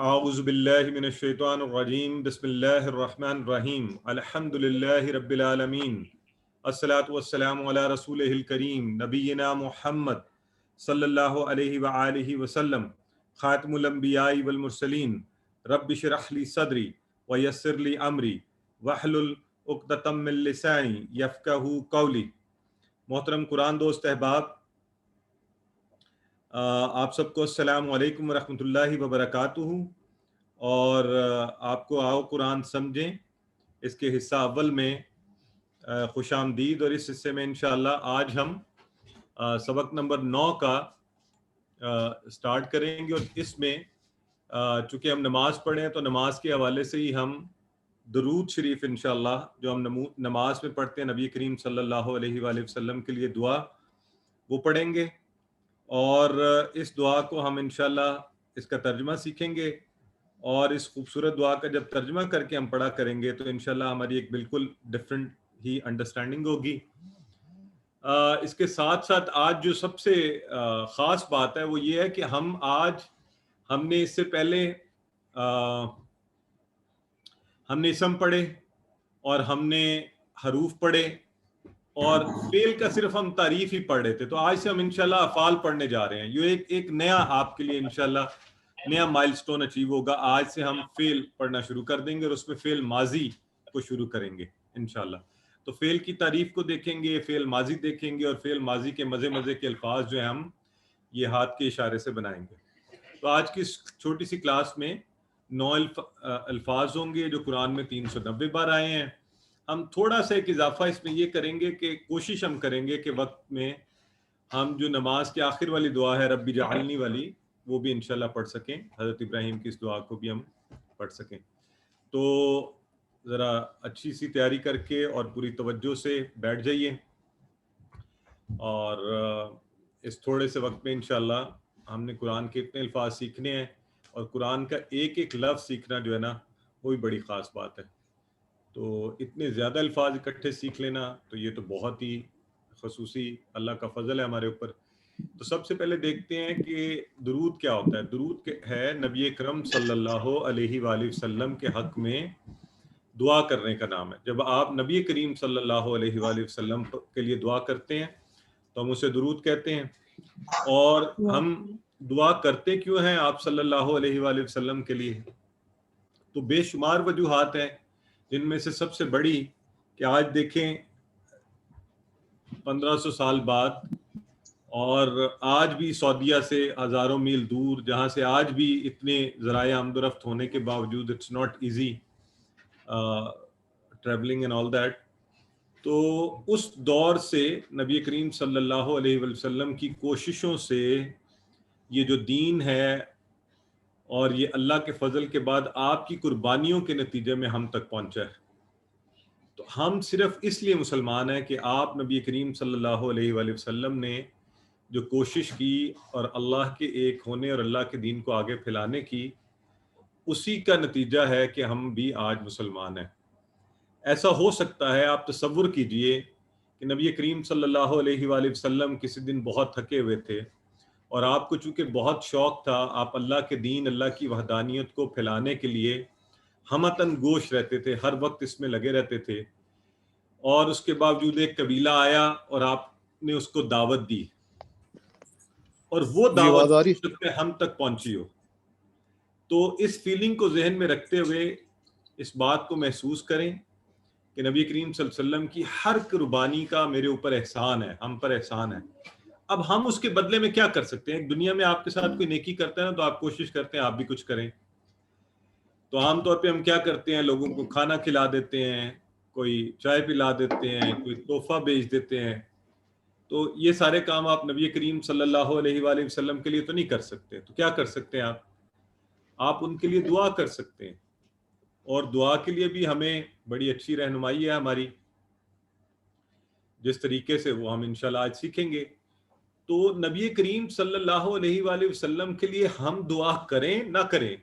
اعوذ باللہ من الشیطان الرجیم بسم اللہ الرحمن الرحیم الحمد للہ رب العالمین الصلاۃ والسلام علی رسولہ الکریم نبینا محمد صلی اللہ علیہ وآلہ وسلم خاتم الانبیاء والمرسلین رب اشرح لی صدری ویسر لی امری واحلل عقدۃ من لسانی یفقہوا قولی۔ محترم قرآن دوست احباب، آپ سب کو السلام علیکم ورحمۃ اللہ وبرکاتہ، اور آپ کو آؤ قرآن سمجھیں اس کے حصہ اول میں خوش آمدید۔ اور اس حصے میں انشاءاللہ آج ہم سبق نمبر 9 کا سٹارٹ کریں گے، اور اس میں چونکہ ہم نماز پڑھیں تو نماز کے حوالے سے ہی ہم درود شریف انشاءاللہ جو ہم نماز میں پڑھتے ہیں نبی کریم صلی اللہ علیہ وآلہ وسلم کے لیے دعا، وہ پڑھیں گے، اور اس دعا کو ہم انشاءاللہ اس کا ترجمہ سیکھیں گے، اور اس خوبصورت دعا کا جب ترجمہ کر کے ہم پڑھا کریں گے تو انشاءاللہ ہماری ایک بالکل ڈفرینٹ ہی انڈرسٹینڈنگ ہوگی۔ اس کے ساتھ ساتھ آج جو سب سے خاص بات ہے وہ یہ ہے کہ ہم نے اس سے پہلے ہم نے اسم پڑھے اور ہم نے حروف پڑھے، اور فعل کا صرف ہم تعریف ہی پڑھ رہے تھے۔ تو آج سے ہم انشاءاللہ افعال پڑھنے جا رہے ہیں۔ یہ ایک نیا آپ کے لیے انشاءاللہ نیا مائل سٹون اچیو ہوگا۔ آج سے ہم فعل پڑھنا شروع کر دیں گے، اور اس میں فعل ماضی کو شروع کریں گے انشاءاللہ۔ تو فعل کی تعریف کو دیکھیں گے، فعل ماضی دیکھیں گے، اور فعل ماضی کے مزے کے الفاظ جو ہیں ہم یہ ہاتھ کے اشارے سے بنائیں گے۔ تو آج کی اس چھوٹی سی کلاس میں 9 الفاظ ہوں گے جو قرآن میں 390 بار آئے ہیں۔ ہم تھوڑا سا ایک اضافہ اس میں یہ کریں گے کہ کوشش ہم کریں گے کہ وقت میں ہم جو نماز کے آخر والی دعا ہے رب جعلنی والی، وہ بھی انشاءاللہ پڑھ سکیں، حضرت ابراہیم کی اس دعا کو بھی ہم پڑھ سکیں۔ تو ذرا اچھی سی تیاری کر کے اور پوری توجہ سے بیٹھ جائیے، اور اس تھوڑے سے وقت میں انشاءاللہ ہم نے قرآن کے اتنے الفاظ سیکھنے ہیں، اور قرآن کا ایک ایک لفظ سیکھنا جو ہے نا وہ بھی بڑی خاص بات ہے۔ تو اتنے زیادہ الفاظ اکٹھے سیکھ لینا تو یہ تو بہت ہی خصوصی اللہ کا فضل ہے ہمارے اوپر۔ تو سب سے پہلے دیکھتے ہیں کہ درود کیا ہوتا ہے۔ درود ہے نبی اکرم صلی اللہ علیہ وآلہ وسلم کے حق میں دعا کرنے کا نام ہے۔ جب آپ نبی کریم صلی اللہ علیہ وآلہ وسلم کے لیے دعا کرتے ہیں تو ہم اسے درود کہتے ہیں۔ اور ہم دعا کرتے کیوں ہیں آپ صلی اللہ علیہ وآلہ وسلم کے لیے؟ تو بے شمار وجوہات ہیں، جن میں سے سب سے بڑی کہ آج دیکھیں 1500 سال بعد، اور آج بھی سعودیہ سے ہزاروں میل دور، جہاں سے آج بھی اتنے ذرائع آمد و رفت ہونے کے باوجود it's not easy travelling and all that, تو اس دور سے نبی کریم صلی اللہ علیہ وسلم کی کوششوں سے یہ جو دین ہے، اور یہ اللہ کے فضل کے بعد آپ کی قربانیوں کے نتیجے میں ہم تک پہنچا ہے۔ تو ہم صرف اس لیے مسلمان ہیں کہ آپ نبی کریم صلی اللہ علیہ وآلہ وسلم نے جو کوشش کی اور اللہ کے ایک ہونے اور اللہ کے دین کو آگے پھیلانے کی، اسی کا نتیجہ ہے کہ ہم بھی آج مسلمان ہیں۔ ایسا ہو سکتا ہے، آپ تصور کیجئے کہ نبی کریم صلی اللہ علیہ وآلہ وسلم کسی دن بہت تھکے ہوئے تھے، اور آپ کو چونکہ بہت شوق تھا، آپ اللہ کے دین، اللہ کی وحدانیت کو پھیلانے کے لیے ہمتاً گوش رہتے تھے، ہر وقت اس میں لگے رہتے تھے، اور اس کے باوجود ایک قبیلہ آیا اور آپ نے اس کو دعوت دی، اور وہ دعوت ہو سکتا ہے ہم تک پہنچی ہو۔ تو اس فیلنگ کو ذہن میں رکھتے ہوئے اس بات کو محسوس کریں کہ نبی کریم صلی اللہ علیہ وسلم کی ہر قربانی کا میرے اوپر احسان ہے، ہم پر احسان ہے۔ اب ہم اس کے بدلے میں کیا کر سکتے ہیں؟ ایک دنیا میں آپ کے ساتھ کوئی نیکی کرتا ہے نا، تو آپ کوشش کرتے ہیں آپ بھی کچھ کریں۔ تو عام طور پہ ہم کیا کرتے ہیں؟ لوگوں کو کھانا کھلا دیتے ہیں، کوئی چائے پلا دیتے ہیں، کوئی تحفہ بھیج دیتے ہیں۔ تو یہ سارے کام آپ نبی کریم صلی اللہ علیہ وآلہ وسلم کے لیے تو نہیں کر سکتے۔ تو کیا کر سکتے ہیں آپ ان کے لیے دعا کر سکتے ہیں، اور دعا کے لیے بھی ہمیں بڑی اچھی رہنمائی ہے ہماری، جس طریقے سے وہ ہم انشاءاللہ آج سیکھیں گے۔ تو نبی کریم صلی اللہ علیہ وآلہ وسلم کے لیے ہم دعا کریں نہ کریں،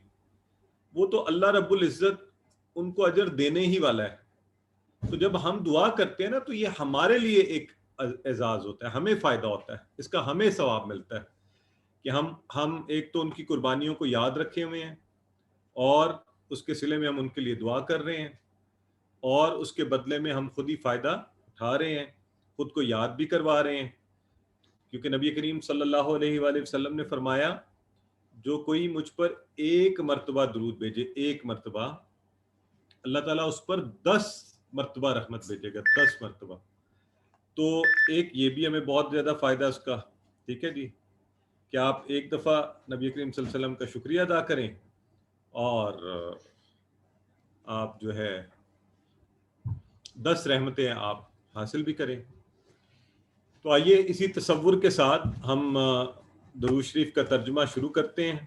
وہ تو اللہ رب العزت ان کو اجر دینے ہی والا ہے۔ تو جب ہم دعا کرتے ہیں نا تو یہ ہمارے لیے ایک اعزاز ہوتا ہے، ہمیں فائدہ ہوتا ہے، اس کا ہمیں ثواب ملتا ہے کہ ہم ایک تو ان کی قربانیوں کو یاد رکھے ہوئے ہیں، اور اس کے صلے میں ہم ان کے لیے دعا کر رہے ہیں، اور اس کے بدلے میں ہم خود ہی فائدہ اٹھا رہے ہیں، خود کو یاد بھی کروا رہے ہیں، کیونکہ نبی کریم صلی اللہ علیہ وآلہ وسلم نے فرمایا جو کوئی مجھ پر ایک مرتبہ درود بھیجے، ایک مرتبہ، اللہ تعالیٰ اس پر 10 مرتبہ رحمت بھیجے گا، 10 مرتبہ۔ تو ایک یہ بھی ہمیں بہت زیادہ فائدہ اس کا، ٹھیک ہے جی، کہ آپ ایک دفعہ نبی کریم صلی اللہ علیہ وسلم کا شکریہ ادا کریں اور آپ جو ہے 10 رحمتیں آپ حاصل بھی کریں۔ تو آئیے اسی تصور کے ساتھ ہم درود شریف کا ترجمہ شروع کرتے ہیں،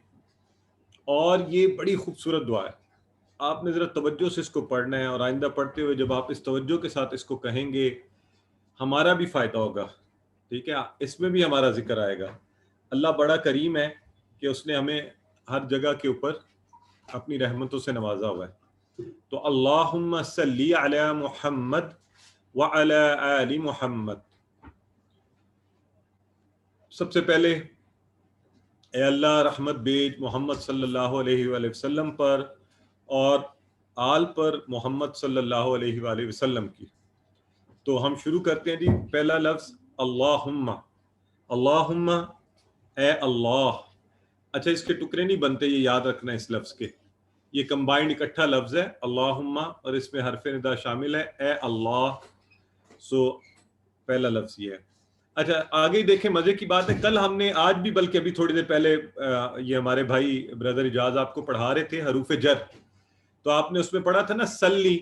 اور یہ بڑی خوبصورت دعا ہے، آپ نے ذرا توجہ سے اس کو پڑھنا ہے، اور آئندہ پڑھتے ہوئے جب آپ اس توجہ کے ساتھ اس کو کہیں گے ہمارا بھی فائدہ ہوگا، ٹھیک ہے، اس میں بھی ہمارا ذکر آئے گا۔ اللہ بڑا کریم ہے کہ اس نے ہمیں ہر جگہ کے اوپر اپنی رحمتوں سے نوازا ہوا ہے۔ تو اللہم صلی علی محمد وعلی آل محمد، سب سے پہلے اے اللہ رحمت بھیج محمد صلی اللہ علیہ وآلہ وسلم پر اور آل پر محمد صلی اللہ علیہ وآلہ وسلم کی۔ تو ہم شروع کرتے ہیں جی، پہلا لفظ اللہم، اللہم اے اللہ۔ اچھا اس کے ٹکڑے نہیں بنتے، یہ یاد رکھنا اس لفظ کے، یہ کمبائنڈ اکٹھا لفظ ہے اللہم، اور اس میں حرف ندا شامل ہے اے اللہ۔ سو پہلا لفظ یہ ہے۔ اچھا آگے دیکھیں، مزے کی بات ہے، کل ہم نے، آج بھی بلکہ ابھی تھوڑی دیر پہلے یہ ہمارے بھائی بردر اجاز آپ کو پڑھا رہے تھے حروف جر، تو آپ نے اس میں پڑھا تھا نا سلی۔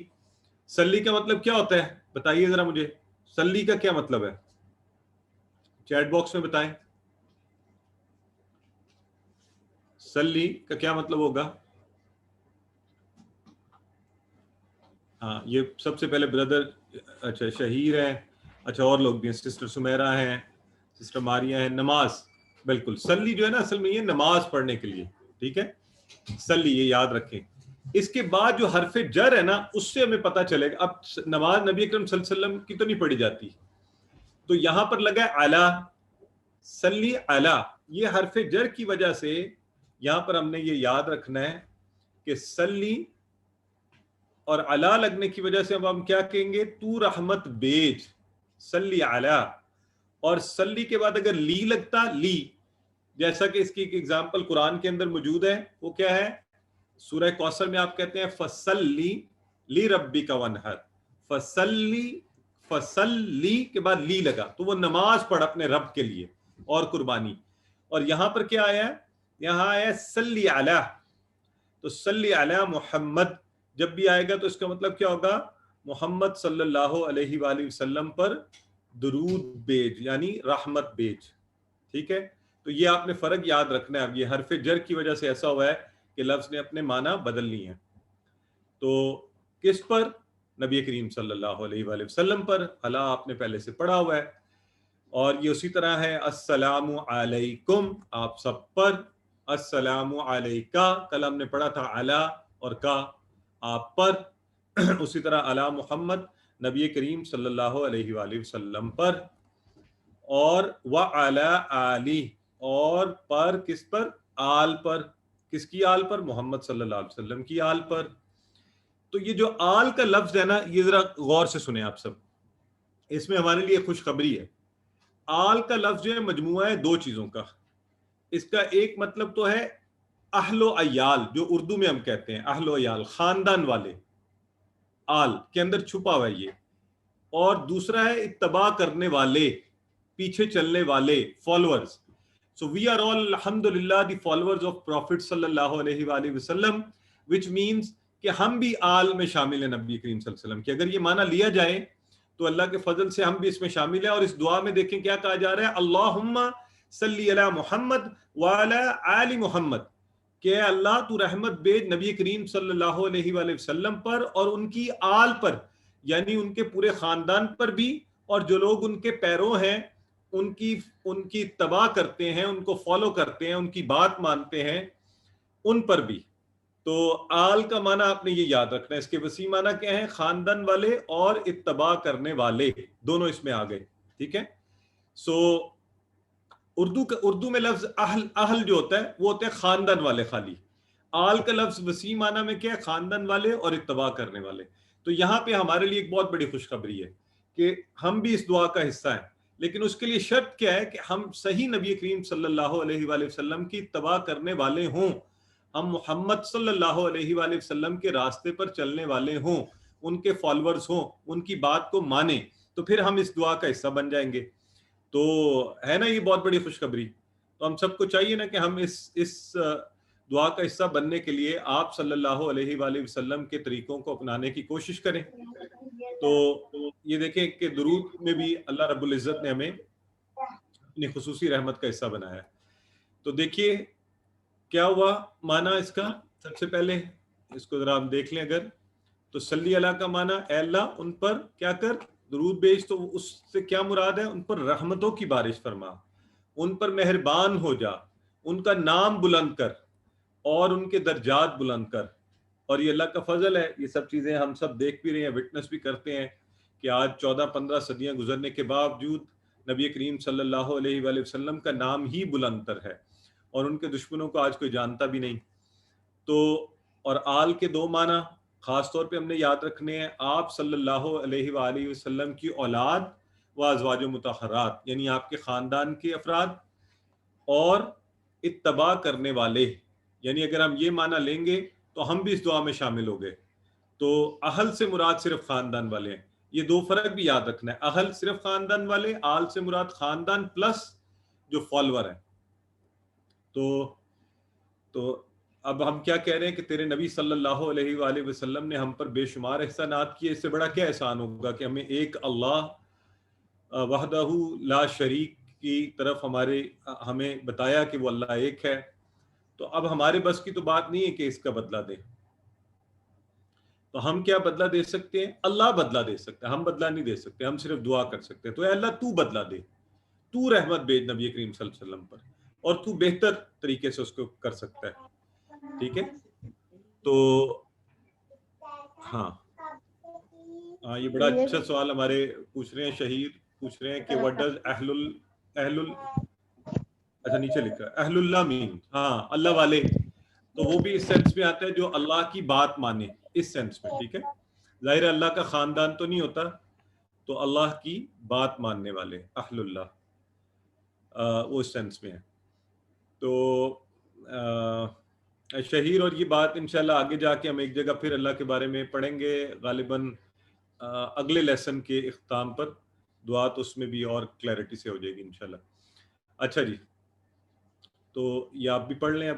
سلی کا مطلب کیا ہوتا ہے بتائیے ذرا مجھے، سلی کا کیا مطلب ہے؟ چیٹ باکس میں بتائیں، سلی کا کیا مطلب ہوگا؟ ہاں یہ سب سے پہلے بردر، اچھا شہیر ہے، اچھا اور لوگ بھی ہیں، سسٹر سمیرہ ہیں، سسٹر ماریا ہیں۔ نماز، بالکل، سلی جو ہے نا اصل میں یہ نماز پڑھنے کے لیے، ٹھیک ہے، سلی، یہ یاد رکھیں۔ اس کے بعد جو حرف جر ہے نا اس سے ہمیں پتہ چلے گا، اب نماز نبی اکرم صلی اللہ علیہ وسلم کی تو نہیں پڑھی جاتی، تو یہاں پر لگا ہے علی، سلی علی، یہ حرف جر کی وجہ سے یہاں پر ہم نے یہ یاد رکھنا ہے کہ سلی اور علی لگنے کی وجہ سے اب ہم کیا کہیں گے، تو رحمت بیج، سلی علی۔ اور سلی کے بعد اگر لی لگتا، لی، جیسا کہ اس کی ایک ایگزامپل قرآن کے اندر موجود ہے، وہ کیا ہے، سورہ کوثر میں آپ کہتے ہیں فصلی لی ربک وانحر، فصلی کے بعد لی لگا تو وہ نماز پڑھ اپنے رب کے لیے اور قربانی۔ اور یہاں پر کیا آیا ہے، یہاں آیا ہے سلی علی، تو سلی علی محمد جب بھی آئے گا تو اس کا مطلب کیا ہوگا، محمد صلی اللہ علیہ وآلہ وسلم پر درود بیج، یعنی رحمت بیج، ٹھیک ہے۔ تو یہ آپ نے فرق یاد رکھنا ہے، اب یہ حرف جر کی وجہ سے ایسا ہوا ہے کہ لفظ نے اپنے معنی بدل لی ہیں۔ تو کس پر؟ نبی کریم صلی اللہ علیہ وآلہ وسلم پر، اللہ آپ نے پہلے سے پڑھا ہوا ہے۔ اور یہ اسی طرح ہے السلام علیکم، آپ سب پر، السلام علیکہ، کل ہم نے پڑھا تھا علی اور کا، آپ پر، اسی طرح علی محمد، نبی کریم صلی اللہ علیہ وآلہ وسلم پر، اور وعلی آلی، اور پر کس پر، آل پر، کس کی آل پر، محمد صلی اللہ علیہ وسلم کی آل پر۔ تو یہ جو آل کا لفظ ہے نا، یہ ذرا غور سے سنیں آپ سب، اس میں ہمارے لیے خوشخبری ہے۔ آل کا لفظ جو ہے مجموعہ ہے دو چیزوں کا، اس کا ایک مطلب تو ہے اہل و عیال، جو اردو میں ہم کہتے ہیں اہل و عیال، خاندان والے، آل کے اندر چھپا ہوا ہے یہ، اور دوسرا ہے اتباع کرنے والے، پیچھے چلنے والے، followers. So we are all alhamdulillah the followers of Prophet sallallahu alaihi وآلہ وسلم, which means کہ ہم بھی آل میں شامل ہیں نبی کریم صلی اللہ علیہ وسلم کی۔ اگر یہ معنی لیا جائے تو اللہ کے فضل سے ہم بھی اس میں شامل ہیں، اور اس دعا میں دیکھیں کیا کہا جا رہا ہے، اللہم صلی علی محمد وعلی آل محمد، کہ اللہ تو رحمت بھیج نبی کریم صلی اللہ علیہ وآلہ وسلم پر اور ان کی آل پر، یعنی ان کے پورے خاندان پر بھی، اور جو لوگ ان کے پیرو ہیں، ان کی اتباع کرتے ہیں، ان کو فالو کرتے ہیں، ان کی بات مانتے ہیں، ان پر بھی۔ تو آل کا معنی آپ نے یہ یاد رکھنا ہے، اس کے وسیع معنی کیا ہے، خاندان والے اور اتباع کرنے والے، دونوں اس میں آ گئے، ٹھیک ہے۔ سو اردو میں لفظ اہل جو ہوتا ہے وہ ہوتے ہیں خاندان والے خالی، آل کا لفظ وسیع معنی میں کیا ہے؟ خاندان والے اور اتباع کرنے والے. تو یہاں پہ ہمارے لیے ایک بہت بڑی خوشخبری ہے کہ ہم بھی اس دعا کا حصہ ہیں، لیکن اس کے لیے شرط کیا ہے کہ ہم صحیح نبی کریم صلی اللہ علیہ وآلہ وسلم کی اتباع کرنے والے ہوں، ہم محمد صلی اللہ علیہ وآلہ وسلم کے راستے پر چلنے والے ہوں، ان کے فالورز ہوں، ان کی بات کو مانیں، تو پھر ہم اس دعا کا حصہ بن جائیں گے. تو ہے نا یہ بہت بڑی خوشخبری. تو ہم سب کو چاہیے نا کہ ہم اس دعا کا حصہ بننے کے لیے آپ صلی اللہ علیہ وآلہ وسلم کے طریقوں کو اپنانے کی کوشش کریں. تو یہ دیکھیں کہ درود میں بھی اللہ رب العزت نے ہمیں اپنی خصوصی رحمت کا حصہ بنایا ہے. تو دیکھیے کیا ہوا معنی اس کا. سب سے پہلے اس کو ذرا ہم دیکھ لیں. اگر تو صلی اللہ کا معنی اے اللہ ان پر کیا کر، درود بھیج. تو اس سے کیا مراد ہے؟ ان پر رحمتوں کی بارش فرما، ان پر مہربان ہو جا، ان کا نام بلند کر اور ان کے درجات بلند کر. اور یہ اللہ کا فضل ہے، یہ سب چیزیں ہم سب دیکھ بھی رہے ہیں، وٹنس بھی کرتے ہیں کہ آج 14-15 صدیاں گزرنے کے باوجود نبی کریم صلی اللہ علیہ وآلہ وسلم کا نام ہی بلند تر ہے اور ان کے دشمنوں کو آج کوئی جانتا بھی نہیں. تو اور آل کے دو معنی خاص طور پہ ہم نے یاد رکھنے ہیں. آپ صلی اللہ علیہ وآلہ وسلم کی اولاد و ازواج مطہرات، یعنی آپ کے خاندان کے افراد اور اتباع کرنے والے. یعنی اگر ہم یہ معنی لیں گے تو ہم بھی اس دعا میں شامل ہو گئے. تو اہل سے مراد صرف خاندان والے ہیں. یہ دو فرق بھی یاد رکھنا ہے، اہل صرف خاندان والے، آل سے مراد خاندان پلس جو فالور ہیں. تو اب ہم کیا کہہ رہے ہیں کہ تیرے نبی صلی اللہ علیہ وآلہ وسلم نے ہم پر بے شمار احسانات کیے. اس سے بڑا کیا احسان ہوگا کہ ہمیں ایک اللہ وحدہ لا شریک کی طرف ہمیں بتایا کہ وہ اللہ ایک ہے. تو اب ہمارے بس کی تو بات نہیں ہے کہ اس کا بدلہ دے. تو ہم کیا بدلہ دے سکتے ہیں؟ اللہ بدلہ دے سکتے ہیں، ہم بدلہ نہیں دے سکتے. ہم صرف دعا کر سکتے ہیں. تو اے اللہ تو بدلہ دے، تو رحمت بھیج نبی کریم صلی اللہ علیہ وسلم پر، اور تو بہتر طریقے سے اس کو کر سکتا ہے. ٹھیک ہے. تو ہاں یہ بڑا اچھا سوال ہمارے پوچھ رہے ہیں. شہید پوچھ رہے ہیں کہ what does اہل اچھا نیچے لکھا ہے اہل اللہ مین. ہاں اللہ والے، تو وہ بھی اس سینس میں آتا ہے جو اللہ کی بات مانے، اس سینس میں. ٹھیک ہے. ظاہر ہے اللہ کا خاندان تو نہیں ہوتا، تو اللہ کی بات ماننے والے اہل اللہ وہ اس سینس میں ہے. تو شہیر، اور یہ بات انشاءاللہ آگے جا کے ہم ایک جگہ پھر اللہ کے بارے میں پڑھیں گے، غالباً اگلے لیسن کے اختتام پر. دعا تو اس میں بھی اور کلیئرٹی سے ہو جائے گی انشاءاللہ. اچھا جی، تو یہ آپ بھی پڑھ لیں اب.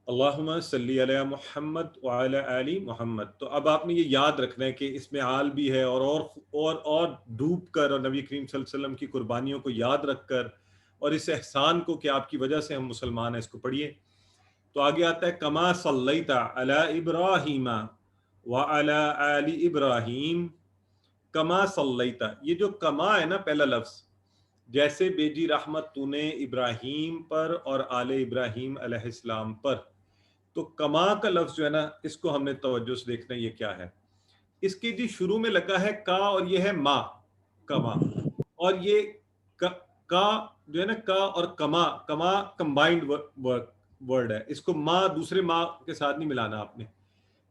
اللہم صلی علی محمد وعلی آل محمد. تو اب آپ نے یہ یاد رکھنا ہے کہ اس میں آل بھی ہے، اور ڈوب کر اور نبی کریم صلی اللہ علیہ وسلم کی قربانیوں کو یاد رکھ کر اور اس احسان کو کہ آپ کی وجہ سے ہم مسلمان ہیں اس کو پڑھیے. تو آگے آتا ہے کما صلیت علی ابراہیم وعلی آل ابراہیم. کما صلیت، یہ جو کما ہے نا پہلا لفظ، جیسے بیجی رحمت تو نے ابراہیم پر اور آل ابراہیم علیہ السلام پر. تو کما کا لفظ جو ہے نا، اس کو ہم نے توجہ سے دیکھنا ہے یہ کیا ہے. اس کے جی شروع میں لگا ہے کا، اور یہ ہے ما، کما. اور یہ کا جو ہے نا، کا اور کما کمبائنڈ ورڈ ہے. اس کو ما دوسرے ما کے ساتھ نہیں ملانا آپ نے.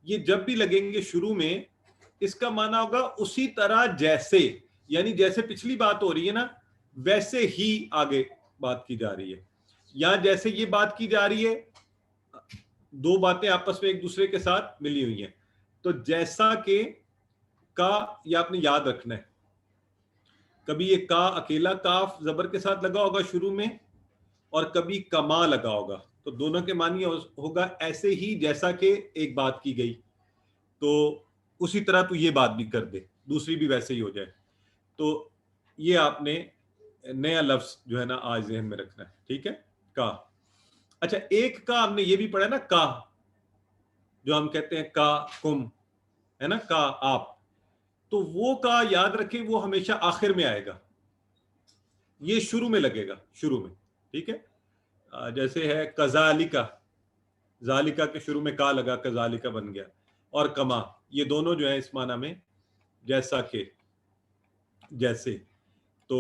یہ جب بھی لگیں گے شروع میں، اس کا معنی ہوگا اسی طرح جیسے، یعنی جیسے پچھلی بات ہو رہی ہے نا ویسے ہی آگے بات کی جا رہی ہے. یا جیسے یہ بات کی جا رہی ہے، دو باتیں آپس میں ایک دوسرے کے ساتھ ملی ہوئی ہیں. تو جیسا کہ کا یہ آپ نے یاد رکھنا ہے. کبھی یہ کا اکیلا کاف زبر کے ساتھ لگا ہوگا شروع میں، اور کبھی کما لگا ہوگا. تو دونوں کے معنی ہوگا ایسے ہی جیسا کہ ایک بات کی گئی، تو اسی طرح تو یہ بات بھی کر دے، دوسری بھی ویسے ہی ہو جائے. تو یہ آپ نے نیا لفظ جو ہے نا آج ذہن میں رکھنا ہے. ٹھیک ہے. کا. اچھا ایک کا ہم نے یہ بھی پڑھا نا، کا جو ہم کہتے ہیں کا کم ہے نا، کا آپ. تو وہ کا یاد رکھیں وہ ہمیشہ آخر میں آئے گا، یہ شروع میں لگے گا شروع میں. ٹھیک ہے. جیسے ہے کذالکا، ذالکا کے شروع میں کا لگا، کذالکا بن گیا. اور کما، یہ دونوں جو ہیں اس معنی میں جیسا کہ، جیسے. تو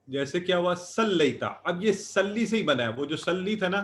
جیسے کیا ہوا سلیتا، اب یہ سلی سے ہی بنا ہے. وہ جو سلی تھا نا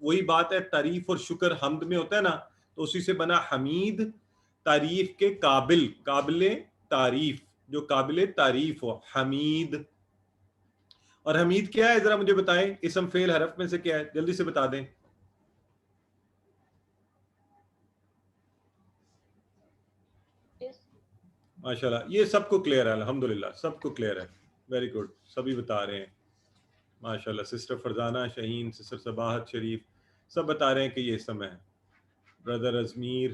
وہی بات ہے، تعریف اور شکر حمد میں ہوتا ہے نا، تو اسی سے بنا حمید، تعریف کے قابل، قابل تعریف، جو قابل تعریف ہو، حمید۔ اور حمید کیا ہے ذرا مجھے بتائیں، اسم فعل حرف میں سے کیا ہے، جلدی سے بتا دیں۔ ماشاءاللہ، یہ سب کو کلیئر ہے، الحمدللہ سب کو کلیئر ہے، ویری گڈ، سبھی بتا رہے ہیں ماشاءاللہ۔ سسٹر فرزانہ، شہین، سسٹر صباحت شریف سب بتا رہے ہیں کہ یہ اسم ہے۔ بردر ازمیر،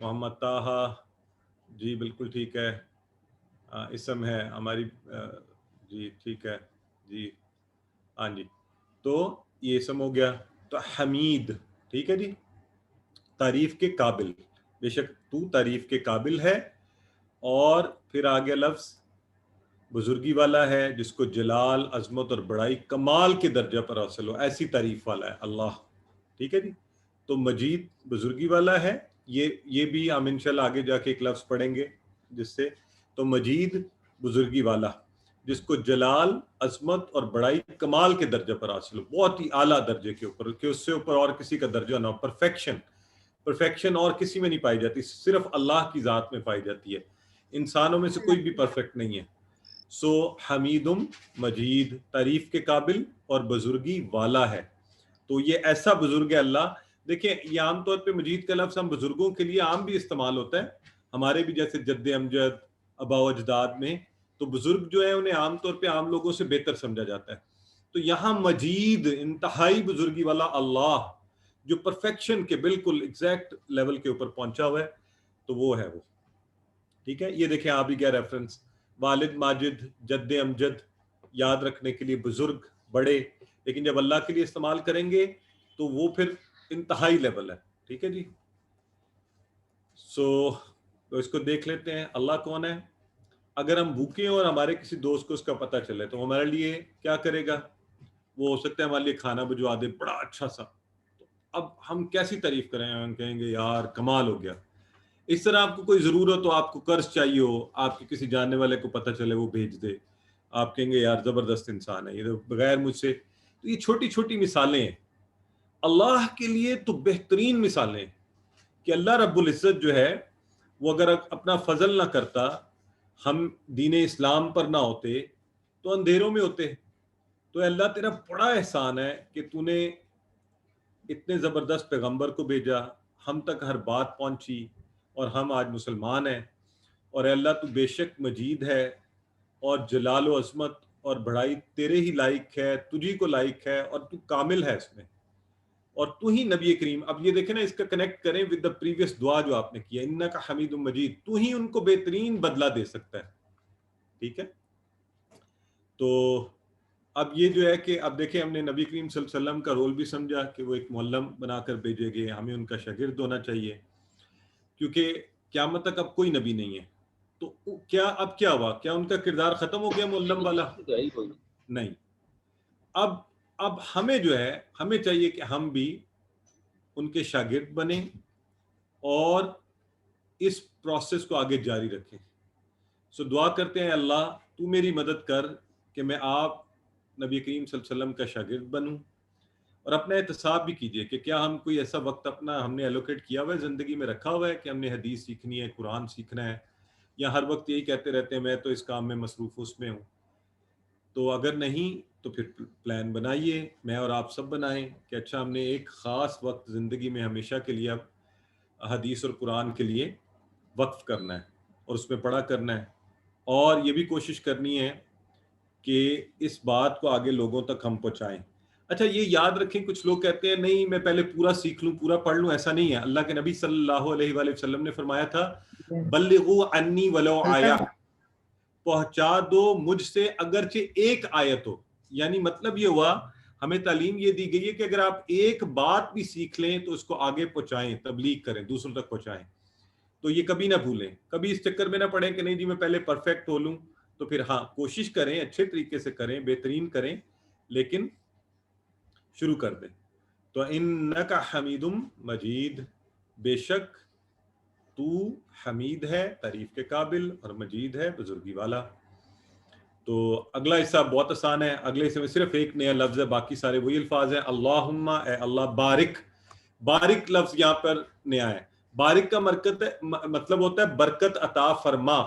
محمد طاہا، جی بالکل ٹھیک ہے، اسم ہے ہماری، جی ٹھیک ہے جی، ہاں جی، تو یہ اسم ہو گیا۔ تو حمید، ٹھیک ہے جی، تعریف کے قابل، بے شک تو تعریف کے قابل ہے۔ اور پھر آگے لفظ بزرگی والا ہے، جس کو جلال، عظمت اور بڑائی کمال کے درجہ پر حاصل ہو، ایسی تعریف والا ہے اللہ، ٹھیک ہے جی۔ تو مجید بزرگی والا ہے، یہ بھی ہم انشاءاللہ آگے جا کے ایک لفظ پڑھیں گے جس سے، تو مجید بزرگی والا، جس کو جلال، عظمت اور بڑائی کمال کے درجہ پر حاصل ہو، بہت ہی اعلیٰ درجے کے اوپر، کہ اس سے اوپر اور کسی کا درجہ نہ ہو، پرفیکشن اور کسی میں نہیں پائی جاتی، صرف اللہ کی ذات میں پائی جاتی ہے، انسانوں میں سے کوئی بھی پرفیکٹ نہیں ہے۔ سو حمیدم، مجید، تعریف کے قابل اور بزرگی والا ہے۔ تو یہ ایسا بزرگ ہے اللہ۔ دیکھیں یہ عام طور پہ مجید کا لفظ ہم بزرگوں کے لیے عام بھی استعمال ہوتا ہے، ہمارے بھی جیسے جد امجد، آبا و اجداد میں، تو بزرگ جو ہے انہیں عام طور پہ عام لوگوں سے بہتر سمجھا جاتا ہے۔ تو یہاں مجید، انتہائی بزرگی والا اللہ، جو پرفیکشن کے بالکل ایگزیکٹ لیول کے اوپر پہنچا ہوا ہے، تو وہ ہے وہ، ٹھیک ہے۔ یہ دیکھیں آپ بھی کیا ریفرنس، والد ماجد، جد امجد یاد رکھنے کے لیے بزرگ، بڑے، لیکن جب اللہ کے لیے استعمال کریں گے تو وہ پھر انتہائی لیول ہے، ٹھیک ہے جی۔ تو اس کو دیکھ لیتے ہیں، اللہ کون ہے۔ اگر ہم بھوکے ہیں اور ہمارے کسی دوست کو اس کا پتہ چلے تو ہمارے لیے کیا کرے گا، وہ ہو سکتا ہے ہمارے لیے کھانا بھجوا دے بڑا اچھا سا، اب ہم کیسی تعریف کریں، ہم کہیں گے یار کمال ہو گیا۔ اس طرح آپ کو کوئی ضرورت ہو، آپ کو قرض چاہیے ہو، آپ کے کسی جاننے والے کو پتہ چلے وہ بھیج دے، آپ کہیں گے یار زبردست انسان ہے یہ، تو بغیر مجھ سے، تو یہ چھوٹی چھوٹی مثالیں ہیں، اللہ کے لیے تو بہترین مثالیں ہیں کہ اللہ رب العزت جو ہے وہ اگر اپنا فضل نہ کرتا، ہم دین اسلام پر نہ ہوتے تو اندھیروں میں ہوتے۔ تو اللہ تیرا بڑا احسان ہے کہ تو نے اتنے زبردست پیغمبر کو بھیجا، ہم تک ہر بات پہنچی اور ہم آج مسلمان ہیں۔ اور اے اللہ تو بے شک مجید ہے، اور جلال و عظمت اور بڑائی تیرے ہی لائق ہے، تجھی کو لائق ہے، اور تو کامل ہے اس میں، اور تو ہی نبی کریم۔ اب یہ دیکھیں نا، اس کا کنیکٹ کریں ود دا پریویس دعا جو آپ نے کیا، انکا حمید مجید، تو ہی ان کو بہترین بدلہ دے سکتا ہے، ٹھیک ہے۔ تو اب یہ جو ہے کہ اب دیکھیں ہم نے نبی کریم صلی اللہ علیہ وسلم کا رول بھی سمجھا کہ وہ ایک معلم بنا کر بھیجے گئے، ہمیں ان کا شاگرد ہونا چاہیے، کیونکہ قیامت تک اب کوئی نبی نہیں ہے۔ تو کیا اب کیا ہوا، کیا ان کا کردار ختم ہو گیا معلم والا؟ نہیں، اب ہمیں جو ہے، ہمیں چاہیے کہ ہم بھی ان کے شاگرد بنیں اور اس پروسیس کو آگے جاری رکھیں۔ سو دعا کرتے ہیں اللہ تو میری مدد کر کہ میں آپ نبی کریم صلی اللہ علیہ وسلم کا شاگرد بنوں، اور اپنا احتساب بھی کیجئے کہ کیا ہم کوئی ایسا وقت اپنا ہم نے ایلوکیٹ کیا ہوا ہے، زندگی میں رکھا ہوا ہے کہ ہم نے حدیث سیکھنی ہے، قرآن سیکھنا ہے، یا ہر وقت یہی کہتے رہتے ہیں میں تو اس کام میں مصروف اس میں ہوں۔ تو اگر نہیں تو پھر پلان بنائیے، میں اور آپ سب بنائیں کہ اچھا ہم نے ایک خاص وقت زندگی میں ہمیشہ کے لیے اب حدیث اور قرآن کے لیے وقف کرنا ہے اور اس میں پڑھا کرنا ہے، اور یہ بھی کوشش کرنی ہے کہ اس بات کو آگے لوگوں تک ہم پہنچائیں۔ اچھا یہ یاد رکھیں، کچھ لوگ کہتے ہیں نہیں میں پہلے پورا سیکھ لوں، پورا پڑھ لوں، ایسا نہیں ہے۔ اللہ کے نبی صلی اللہ علیہ وآلہ وسلم نے فرمایا تھا بلغوا عنی ولو آیا، پہنچا دو مجھ سے اگرچہ ایک آیت ہو۔ یعنی مطلب یہ ہوا ہمیں تعلیم یہ دی گئی ہے کہ اگر آپ ایک بات بھی سیکھ لیں تو اس کو آگے پہنچائیں، تبلیغ کریں، دوسروں تک پہنچائیں۔ تو یہ کبھی نہ بھولیں، کبھی اس چکر میں نہ پڑیں کہ نہیں جی میں پہلے پرفیکٹ ہو لوں، تو پھر ہاں کوشش کریں، اچھے طریقے سے کریں، بہترین کریں، لیکن شروع کر دیں۔ تو انکا حمید مجید، بے شک تو حمید ہے، تعریف کے قابل، اور مجید ہے، بزرگی والا۔ تو اگلا حصہ بہت آسان ہے. اگلے حصے میں صرف ایک نیا لفظ ہے, باقی سارے وہی الفاظ ہیں. اللہم اے اللہ بارک. بارک لفظ یہاں پر نیا ہے. بارک کا مطلب ہوتا ہے برکت عطا فرما.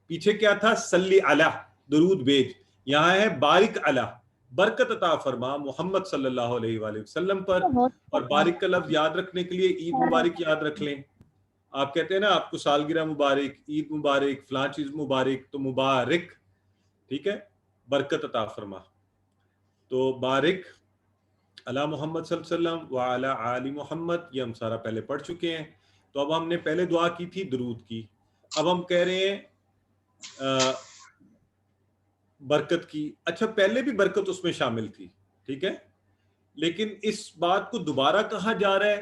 پیچھے کیا تھا؟ صلی علی, درود بھیج. یہاں ہے بارک علی, برکت عطا فرما محمد صلی اللہ علیہ وآلہ وسلم پر. اور بارک کا لفظ یاد رکھنے کے لیے عید مبارک یاد رکھ لیں. آپ کہتے ہیں نا آپ کو سالگرہ مبارک, عید مبارک, فلاں چیز مبارک, تو مبارک, ٹھیک ہے, برکت عطا فرما. تو بارک علی محمد صلی اللہ علیہ وسلم وعلی آل محمد, یہ ہم سارا پہلے پڑھ چکے ہیں. تو اب ہم نے پہلے دعا کی تھی درود کی, اب ہم کہہ رہے ہیں برکت کی. اچھا پہلے بھی برکت اس میں شامل تھی, ٹھیک ہے, لیکن اس بات کو دوبارہ کہا جا رہا ہے.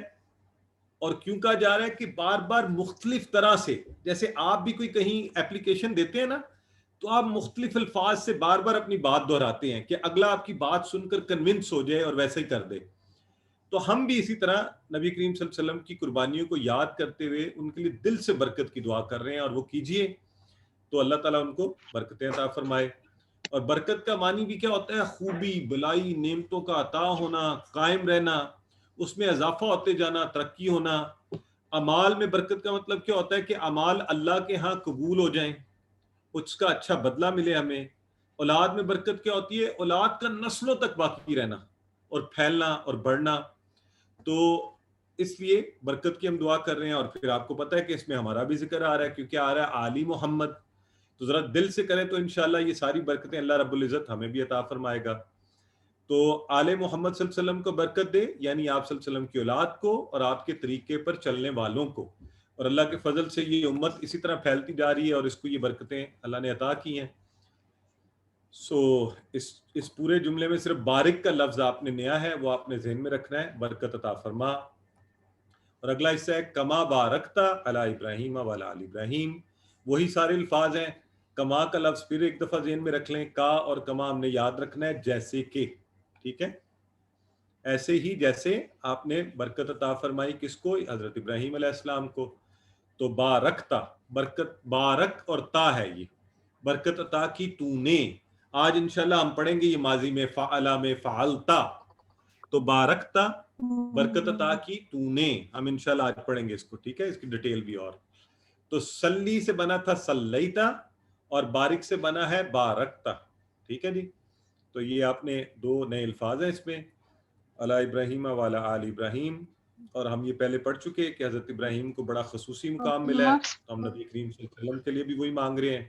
اور کیوں کہا جا رہا ہے کہ بار بار مختلف طرح سے, جیسے آپ بھی کوئی کہیں اپلیکیشن دیتے ہیں نا, تو آپ مختلف الفاظ سے بار بار اپنی بات دہراتے ہیں کہ اگلا آپ کی بات سن کر کنونس ہو جائے اور ویسا ہی کر دے. تو ہم بھی اسی طرح نبی کریم صلی اللہ علیہ وسلم کی قربانیوں کو یاد کرتے ہوئے ان کے لیے دل سے برکت کی دعا کر رہے ہیں, اور وہ کیجئے تو اللہ تعالیٰ ان کو برکتیں عطا فرمائے. اور برکت کا معنی بھی کیا ہوتا ہے؟ خوبی, بلائی, نعمتوں کا عطا ہونا, قائم رہنا, اس میں اضافہ ہوتے جانا, ترقی ہونا. اعمال میں برکت کا مطلب کیا ہوتا ہے کہ اعمال اللہ کے ہاں قبول ہو جائیں, اس کا اچھا بدلہ ملے ہمیں. اولاد میں برکت کیا ہوتی ہے؟ اولاد کا نسلوں تک باقی رہنا اور پھیلنا اور بڑھنا. تو اس لیے برکت کی ہم دعا کر رہے ہیں. اور پھر آپ کو پتہ ہے کہ اس میں ہمارا بھی ذکر آ رہا ہے, کیونکہ آ رہا ہے آلی محمد. تو ذرا دل سے کریں تو انشاءاللہ یہ ساری برکتیں اللہ رب العزت ہمیں بھی عطا فرمائے گا. تو آل محمد صلی اللہ علیہ وسلم کو برکت دے, یعنی آپ صلی اللہ علیہ وسلم کی اولاد کو اور آپ کے طریقے پر چلنے والوں کو. اور اللہ کے فضل سے یہ امت اسی طرح پھیلتی جا رہی ہے اور اس کو یہ برکتیں اللہ نے عطا کی ہیں. سو اس پورے جملے میں صرف بارک کا لفظ آپ نے نیا ہے, وہ آپ نے ذہن میں رکھنا ہے, برکت عطا فرما. اور اگلا حصہ ہے کما بارکتا علی ابراہیم وعلی آل ابراہیم. وہی سارے الفاظ ہیں. کما کا لفظ پھر ایک دفعہ ذہن میں رکھ لیں, کا اور کما ہم نے یاد رکھنا ہے, جیسے کہ, ٹھیک ہے, ایسے ہی جیسے آپ نے برکت عطا فرمائی کس کو؟ حضرت ابراہیم علیہ السلام کو. تو بارکتا, برکت, بارک اور تا ہے, یہ برکت عطا کی تو نے. آج انشاءاللہ ہم پڑھیں گے یہ ماضی میں, فعلا میں, فعلتا. تو بارکتا, برکت عطا کی تو نے, ہم انشاءاللہ آج پڑھیں گے اس کو, ٹھیک ہے, اس کی ڈیٹیل بھی. اور تو سلی سے بنا تھا سلیتا, اور بارک سے بنا ہے بارکتا, ٹھیک ہے جی. تو یہ آپ نے دو نئے الفاظ ہیں اس میں, علی ابراہیم وعلی آل ابراہیم. اور ہم یہ پہلے پڑھ چکے کہ حضرت ابراہیم کو بڑا خصوصی مقام ملا ہے, تو ہم نبی کریم صلی اللہ علیہ وسلم کے لیے بھی وہی مانگ رہے ہیں.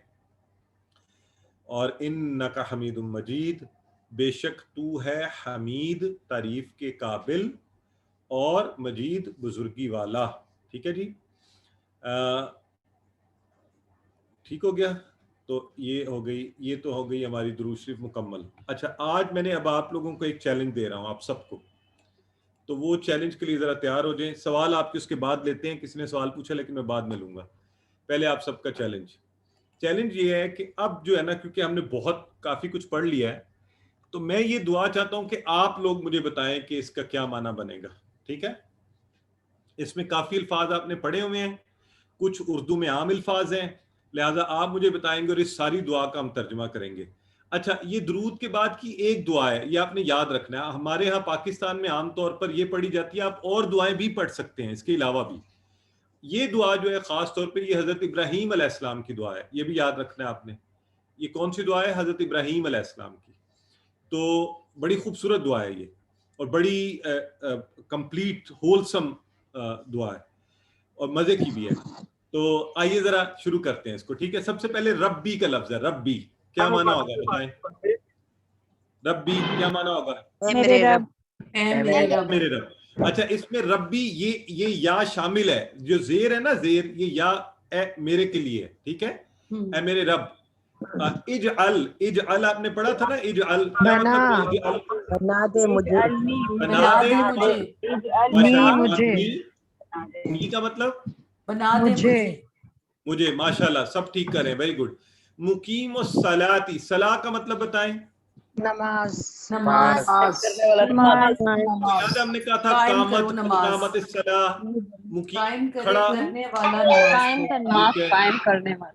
اور انک حمید مجید, بے شک تو ہے حمید, تعریف کے قابل, اور مجید, بزرگی والا. ٹھیک ہے جی, ٹھیک ہو گیا. تو یہ ہو گئی, یہ تو ہو گئی ہماری درود شریف مکمل. اچھا آج میں نے اب آپ لوگوں کو ایک چیلنج دے رہا ہوں آپ سب کو, تو وہ چیلنج کے لیے ذرا تیار ہو جائیں. سوال آپ کے اس کے بعد لیتے ہیں, کسی نے سوال پوچھا لیکن میں بعد میں لوں گا. پہلے آپ سب کا چیلنج یہ ہے کہ اب جو ہے نا, کیونکہ ہم نے کافی کچھ پڑھ لیا ہے, تو میں یہ دعا چاہتا ہوں کہ آپ لوگ مجھے بتائیں کہ اس کا کیا معنی بنے گا. ٹھیک ہے, اس میں کافی الفاظ آپ نے پڑھے ہوئے ہیں, کچھ اردو میں عام الفاظ ہیں, لہٰذا آپ مجھے بتائیں گے اور اس ساری دعا کا ہم ترجمہ کریں گے. اچھا, یہ درود کے بعد کی ایک دعا ہے, یہ آپ نے یاد رکھنا ہے. ہمارے ہاں پاکستان میں عام طور پر یہ پڑھی جاتی ہے, آپ اور دعائیں بھی پڑھ سکتے ہیں اس کے علاوہ بھی. یہ دعا جو ہے خاص طور پہ یہ حضرت ابراہیم علیہ السلام کی دعا ہے, یہ بھی یاد رکھنا ہے آپ نے. یہ کون سی دعا ہے؟ حضرت ابراہیم علیہ السلام کی. تو بڑی خوبصورت دعا ہے یہ, اور بڑی کمپلیٹ ہولسم دعا ہے, اور مزے کی بھی ہے. تو آئیے ذرا شروع کرتے ہیں اس کو. ٹھیک ہے, سب سے پہلے ربی کا لفظ ہے. ربی کیا معنی ہوگا بتائیں؟ ربی کیا معنی ہوگا؟ میرے رب. میرے رب. اچھا, اس میں ربی یہ یا شامل ہے, جو زیر ہے نا, زیر, یہ یا اے میرے کے لیے. ٹھیک ہے, اے میرے رب. اجعل آپ نے پڑھا تھا نا, اجعل کیا مطلب ہے؟ اجعل بنا دے مجھے, بنا دے مجھے کا مطلب بنا دے مجھے. ماشاءاللہ, سب ٹھیک کر رہے ہیں, ویری گڈ. مقیم الصلاۃ, صلاۃ کا مطلب بتائیں. نماز. ہم نے کہا تھا قامت الصلاۃ, مقیم کھڑا, قائم کرنے والا.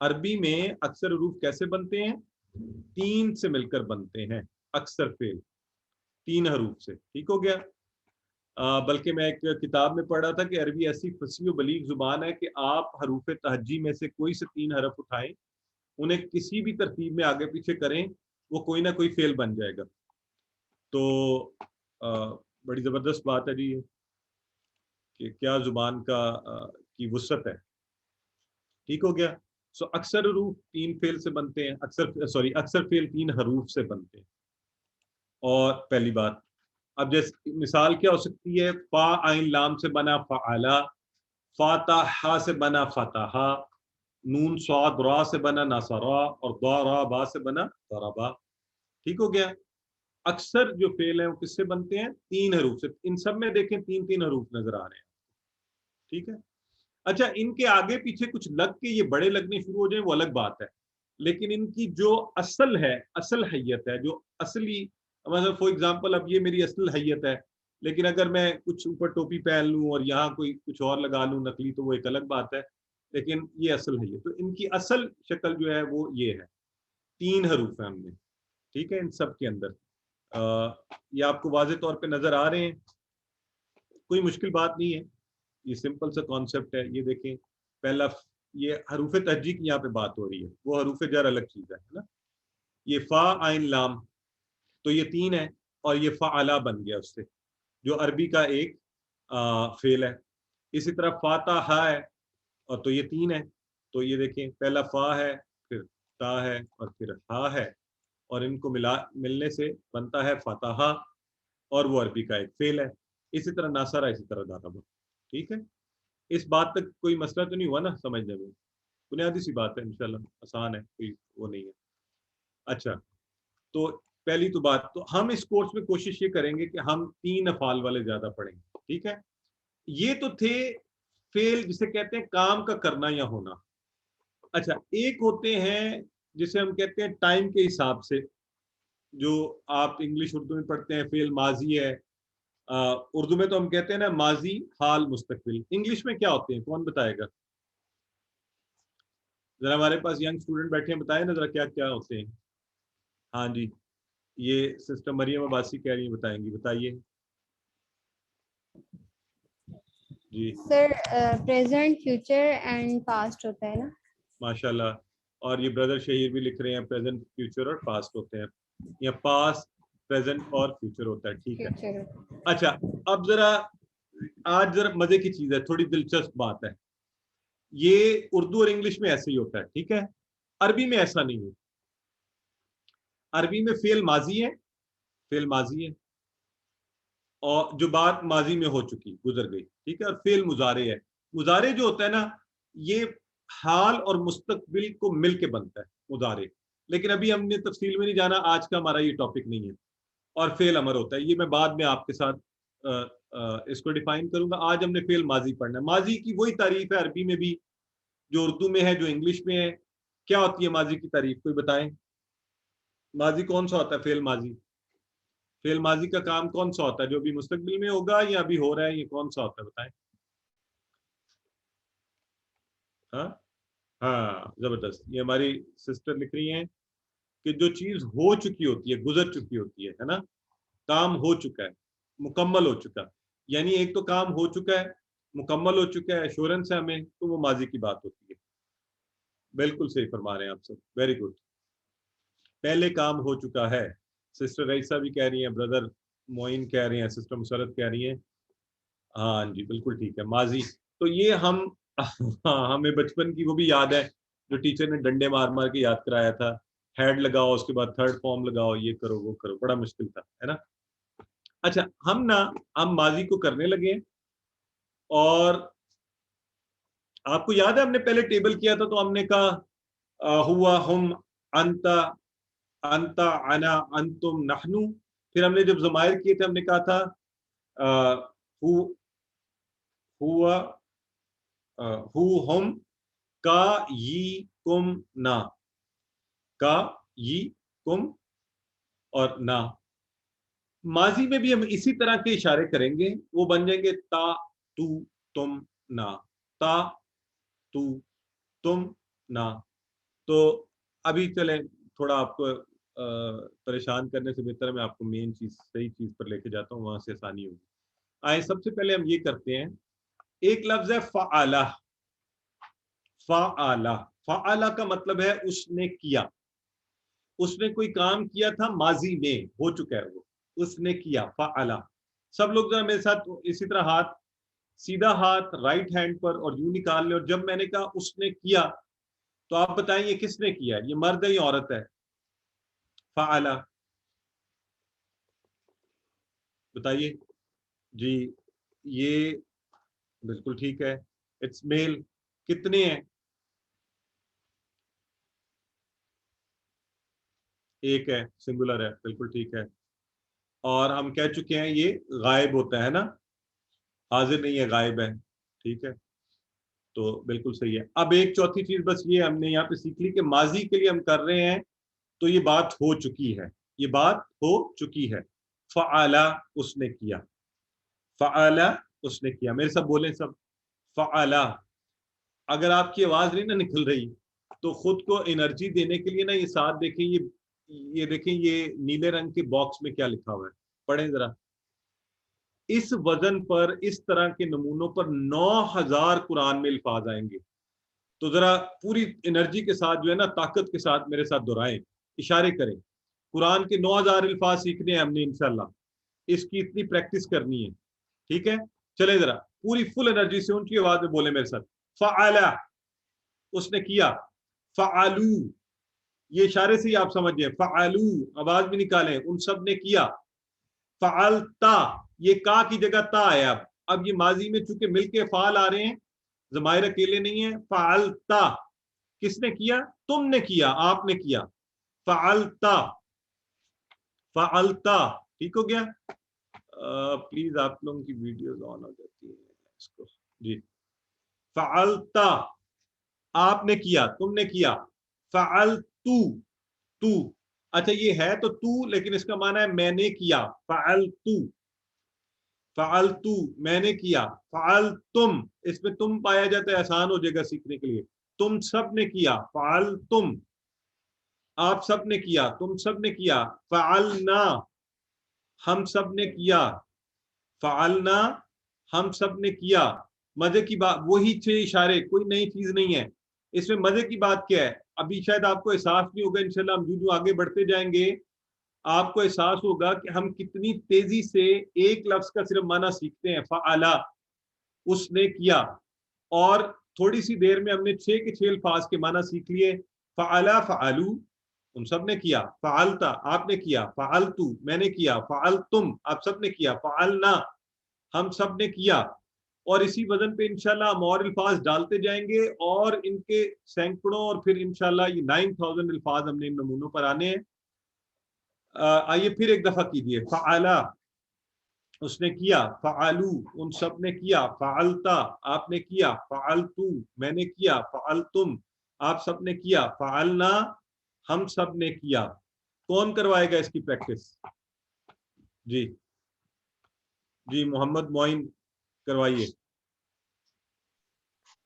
عربی میں اکثر حروف کیسے بنتے ہیں؟ 3 سے مل کر بنتے ہیں اکثر فعل، 3 حروف سے. ٹھیک ہو گیا؟ بلکہ میں ایک کتاب میں پڑھ رہا تھا کہ عربی ایسی فصیح و بلیغ زبان ہے کہ آپ حروف تہجی میں سے کوئی سے 3 حرف اٹھائیں، انہیں کسی بھی ترتیب میں آگے پیچھے کریں، وہ کوئی نہ کوئی فعل بن جائے گا. تو بڑی زبردست بات ہے جی یہ کہ کیا زبان کی وسعت ہے. ٹھیک ہو گیا؟ سو اکثر حروف 3 فعل سے بنتے ہیں، اکثر فعل 3 حروف سے بنتے ہیں. اور پہلی بات، اب جیسے مثال کیا ہو سکتی ہے؟ فا عین لام سے بنا فعلا، فاتحہ سے بنا فتحہ، نون صاد را سے بنا نصرا، اور ضربا سے بنا ضربا. ٹھیک ہو گیا؟ اکثر جو فعل ہیں وہ کس سے بنتے ہیں؟ 3 حروف سے. ان سب میں دیکھیں 3 حروف نظر آ رہے ہیں. ٹھیک ہے؟ اچھا، ان کے آگے پیچھے کچھ لگ کے یہ بڑے لگنے شروع ہو جائیں وہ الگ بات ہے، لیکن ان کی جو اصل ہے، اصل حیت ہے، جو اصلی مطلب فار ایگزامپل اب یہ میری اصل حیت ہے، لیکن اگر میں کچھ اوپر ٹوپی پہن لوں اور یہاں کوئی کچھ اور لگا لوں نقلی تو وہ ایک الگ بات ہے، لیکن یہ اصل حیت. تو ان کی اصل شکل جو ہے وہ یہ ہے. 3 حروف ہیں ہم نے. ٹھیک ہے؟ ان سب کے اندر یہ آپ کو واضح طور پہ نظر آ رہے ہیں، کوئی مشکل بات نہیں ہے، یہ سمپل سا کانسیپٹ ہے. یہ دیکھیں پہلا یہ حروف تہجی کی یہاں پہ بات ہو رہی ہے، وہ حروف جر الگ چیز ہے نا. یہ فا عین لام تو یہ 3 ہے، اور یہ فعلا بن گیا اس سے، جو عربی کا ایک فعل ہے. اسی طرح فاتحہ ہے اور تو یہ 3 ہے. تو یہ دیکھیں پہلا فا ہے، پھر تا ہے، اور پھر ہا ہے، اور ان کو ملنے سے بنتا ہے فاتحہ، اور وہ عربی کا ایک فعل ہے. اسی طرح ناصرہ، اسی طرح ضربہ. ٹھیک ہے؟ اس بات تک کوئی مسئلہ تو نہیں ہوا نا سمجھنے میں؟ بنیادی سی بات ہے، انشاءاللہ آسان ہے، کوئی وہ نہیں ہے. اچھا، تو پہلی تو بات، تو ہم اس کورس میں کوشش یہ کریں گے کہ ہم 3 افعال والے زیادہ پڑھیں. ٹھیک ہے؟ یہ تو تھے فعل جسے کہتے ہیں کام کا کرنا یا ہونا. اچھا، ایک ہوتے ہیں جسے ہم کہتے ہیں ٹائم کے حساب سے، جو آپ انگلش اردو میں پڑھتے ہیں فعل ماضی ہے. اردو میں تو ہم کہتے ہیں نا ماضی حال مستقبل. انگلش میں کیا ہوتے ہیں؟ کون بتائے گا؟ ذرا ہمارے پاس ینگ اسٹوڈنٹ بیٹھے ہیں، بتائیں نا ذرا کیا کیا ہوتے ہیں. ہاں جی، یہ سسٹر مریم عباسی کہہ رہی ہیں، بتائیں گی، بتائیے جی. سر پریزنٹ، فیوچر اینڈ پاسٹ ہوتا ہے نا. ماشاء اللہ. اور یہ بردر شہیر بھی لکھ رہے ہیں پریزنٹ، فیوچر اور پاسٹ ہوتے ہیں، یا پاسٹ، پریزنٹ اور فیوچر ہوتا ہے. ٹھیک ہے. اچھا، اب آج ذرا مزے کی چیز ہے، تھوڑی دلچسپ بات ہے. یہ اردو اور انگلش میں ایسے ہی ہوتا ہے. ٹھیک ہے؟ عربی میں ایسا نہیں ہے. عربی میں فعل ماضی ہے، فعل ماضی ہے، اور جو بات ماضی میں ہو چکی، گزر گئی. ٹھیک ہے؟ اور فعل مضارع ہے. مضارع جو ہوتا ہے نا، یہ حال اور مستقبل کو مل کے بنتا ہے مضارع. لیکن ابھی ہم نے تفصیل میں نہیں جانا، آج کا ہمارا یہ ٹاپک نہیں ہے. اور فعل امر ہوتا ہے، یہ میں بعد میں آپ کے ساتھ اس کو ڈیفائن کروں گا. آج ہم نے فعل ماضی پڑھنا ہے. ماضی کی وہی تعریف ہے عربی میں بھی جو اردو میں ہے، جو انگلش میں ہے. کیا ہوتی ہے ماضی کی تعریف؟ کوئی بتائیں. ماضی کون سا ہوتا ہے؟ فعل ماضی. فعل ماضی کا کام کون سا ہوتا ہے؟ جو ابھی مستقبل میں ہوگا یا ابھی ہو رہا ہے، یہ کون سا ہوتا ہے؟ بتائیں. ہاں زبردست. یہ ہماری سسٹر لکھ رہی ہیں کہ جو چیز ہو چکی ہوتی ہے، گزر چکی ہوتی ہے نا، کام ہو چکا ہے، مکمل ہو چکا. یعنی ایک تو کام ہو چکا ہے، مکمل ہو چکا ہے، ایشورنس ہے ہمیں، تو وہ ماضی کی بات ہوتی ہے. بالکل صحیح فرما رہے ہیں آپ سب، ویری گڈ. پہلے کام ہو چکا ہے. سسٹر رئیسہ بھی کہہ رہی ہیں، بردر معین کہہ رہے ہیں، سسٹر مسرت کہہ رہی ہیں. ہاں جی بالکل ٹھیک ہے. ماضی تو یہ ہمیں بچپن کی وہ بھی یاد ہے جو ٹیچر نے ڈنڈے مار مار کے یاد کرایا تھا. ہیڈ لگاؤ، اس کے بعد تھرڈ فارم لگاؤ، یہ کرو وہ کرو، بڑا مشکل تھا، ہے نا. اچھا، ہم ماضی کو کرنے لگے ہیں. اور آپ کو یاد ہے ہم نے پہلے ٹیبل کیا تھا تو ہم نے کہا ہوا، ہم، انتا، انتا، انا، انتم، نحنو. پھر ہم نے جب ضمائر کیے تھے ہم نے کہا تھا ہوا، ہو، ہم، کا، ی، کم، نا. کا، ی، کم اور نا. ماضی میں بھی ہم اسی طرح کے اشارے کریں گے، وہ بن جائیں گے تا، تو، تم، نا. تا، تو، تم، نا. تو ابھی چلیں تھوڑا آپ کو پریشان کرنے سے بہتر ہے میں آپ کو مین چیز صحیح چیز پر لے کے جاتا ہوں، وہاں سے آسانی ہوگی. آئے سب سے پہلے ہم یہ کرتے ہیں، ایک لفظ ہے فعلہ. فعلہ، فعلہ کا مطلب ہے اس نے کیا، اس نے کوئی کام کیا تھا ماضی میں، ہو چکا ہے وہ، اس نے کیا. فعلہ. سب لوگ ذرا میرے ساتھ اسی طرح ہاتھ، سیدھا ہاتھ رائٹ ہینڈ پر اور یوں نکال لیں، اور جب میں نے کہا اس نے کیا تو آپ بتائیں یہ کس نے کیا، یہ مرد ہے یا عورت ہے؟ فعلہ بتائیے جی. یہ بالکل ٹھیک ہے، اٹس میل. کتنے ہیں؟ ایک ہے، سنگولر ہے، بالکل ٹھیک ہے. اور ہم کہہ چکے ہیں یہ غائب ہوتا ہے نا، حاضر نہیں ہے، غائب ہے. ٹھیک ہے، تو بالکل صحیح ہے. اب ایک چوتھی چیز بس یہ ہم نے یہاں پہ سیکھ لی کہ ماضی کے لیے ہم کر رہے ہیں تو یہ بات ہو چکی ہے، یہ بات ہو چکی ہے. فعلا اس نے کیا، فعلا اس نے کیا. میرے ساتھ بولیں سب، فعلا. اگر آپ کی آواز نہیں نا نکل رہی تو خود کو انرجی دینے کے لیے نا یہ ساتھ دیکھیں، یہ دیکھیں یہ نیلے رنگ کے باکس میں کیا لکھا ہوا ہے، پڑھیں ذرا. اس وزن پر اس طرح کے نمونوں پر 9000 قرآن میں الفاظ آئیں گے. تو ذرا پوری انرجی کے ساتھ جو ہے نا، طاقت کے ساتھ میرے ساتھ دہرائیں، اشارے کریں. قرآن کے 9000 الفاظ سیکھنے ہیں ہم نے انشاءاللہ، اس کی اتنی پریکٹس کرنی ہے. ٹھیک ہے، چلے ذرا پوری فل انرجی سے اونچی آواز میں بولیں میرے ساتھ. فعلا اس نے کیا، فعلو یہ اشارے سے ہی آپ سمجھیں، فعلو آواز بھی نکالیں، ان سب نے کیا. فعلتا یہ کا کی جگہ تا ہے. اب یہ ماضی میں چونکہ مل کے فعل آ رہے ہیں، ضمائر اکیلے نہیں ہیں. فعلتا کس نے کیا؟ تم نے کیا، آپ نے کیا. فعلتا، فعلتا. ٹھیک ہو گیا؟ پلیز آپ لوگوں کی ویڈیوز آن ہو جاتی ہے اس کو جی. فعلتا آپ نے کیا، تم نے کیا. فعلتو، تو اچھا یہ ہے تو تو، لیکن اس کا معنی ہے میں نے کیا. فعلتو، فعلتو میں نے کیا. فعلتم اس میں تم پایا جاتا ہے، آسان ہو جائے گا سیکھنے کے لیے. تم سب نے کیا. فعلتم آپ سب نے کیا، تم سب نے کیا. فعلنا ہم سب نے کیا. فعلنا ہم سب نے کیا. مزے کی بات وہی 6 اشارے، کوئی نئی چیز نہیں ہے اس میں. مزے کی بات کیا ہے، ابھی شاید آپ کو احساس نہیں ہوگا، انشاءاللہ ہم جو آگے بڑھتے جائیں گے آپ کو احساس ہوگا کہ ہم کتنی تیزی سے ایک لفظ کا صرف معنی سیکھتے ہیں. فعلا اس نے کیا، اور تھوڑی سی دیر میں ہم نے 6 کے 6 الفاظ کے معنی سیکھ لیے. فعلا فعلو ان سب نے کیا. فعلتا آپ نے کیا. فعلتو میں نے کیا. فعلتم آپ سب نے کیا. فعلنا ہم سب نے کیا. اور اسی وزن پہ انشاءاللہ ہم اور الفاظ ڈالتے جائیں گے، اور ان کے سینکڑوں، اور پھر انشاءاللہ یہ 9000 الفاظ ہم نے ان نمونوں پر آنے ہیں. آئیے پھر ایک دفعہ کیجئے. فعلا اس نے کیا. فعلو ان سب نے کیا. فعلتا آپ نے کیا. فعلتو میں نے کیا. فعلتم آپ سب نے کیا. فعلنا ہم سب نے کیا. کون کروائے گا اس کی پریکٹس؟ جی جی محمد معین کروائیے.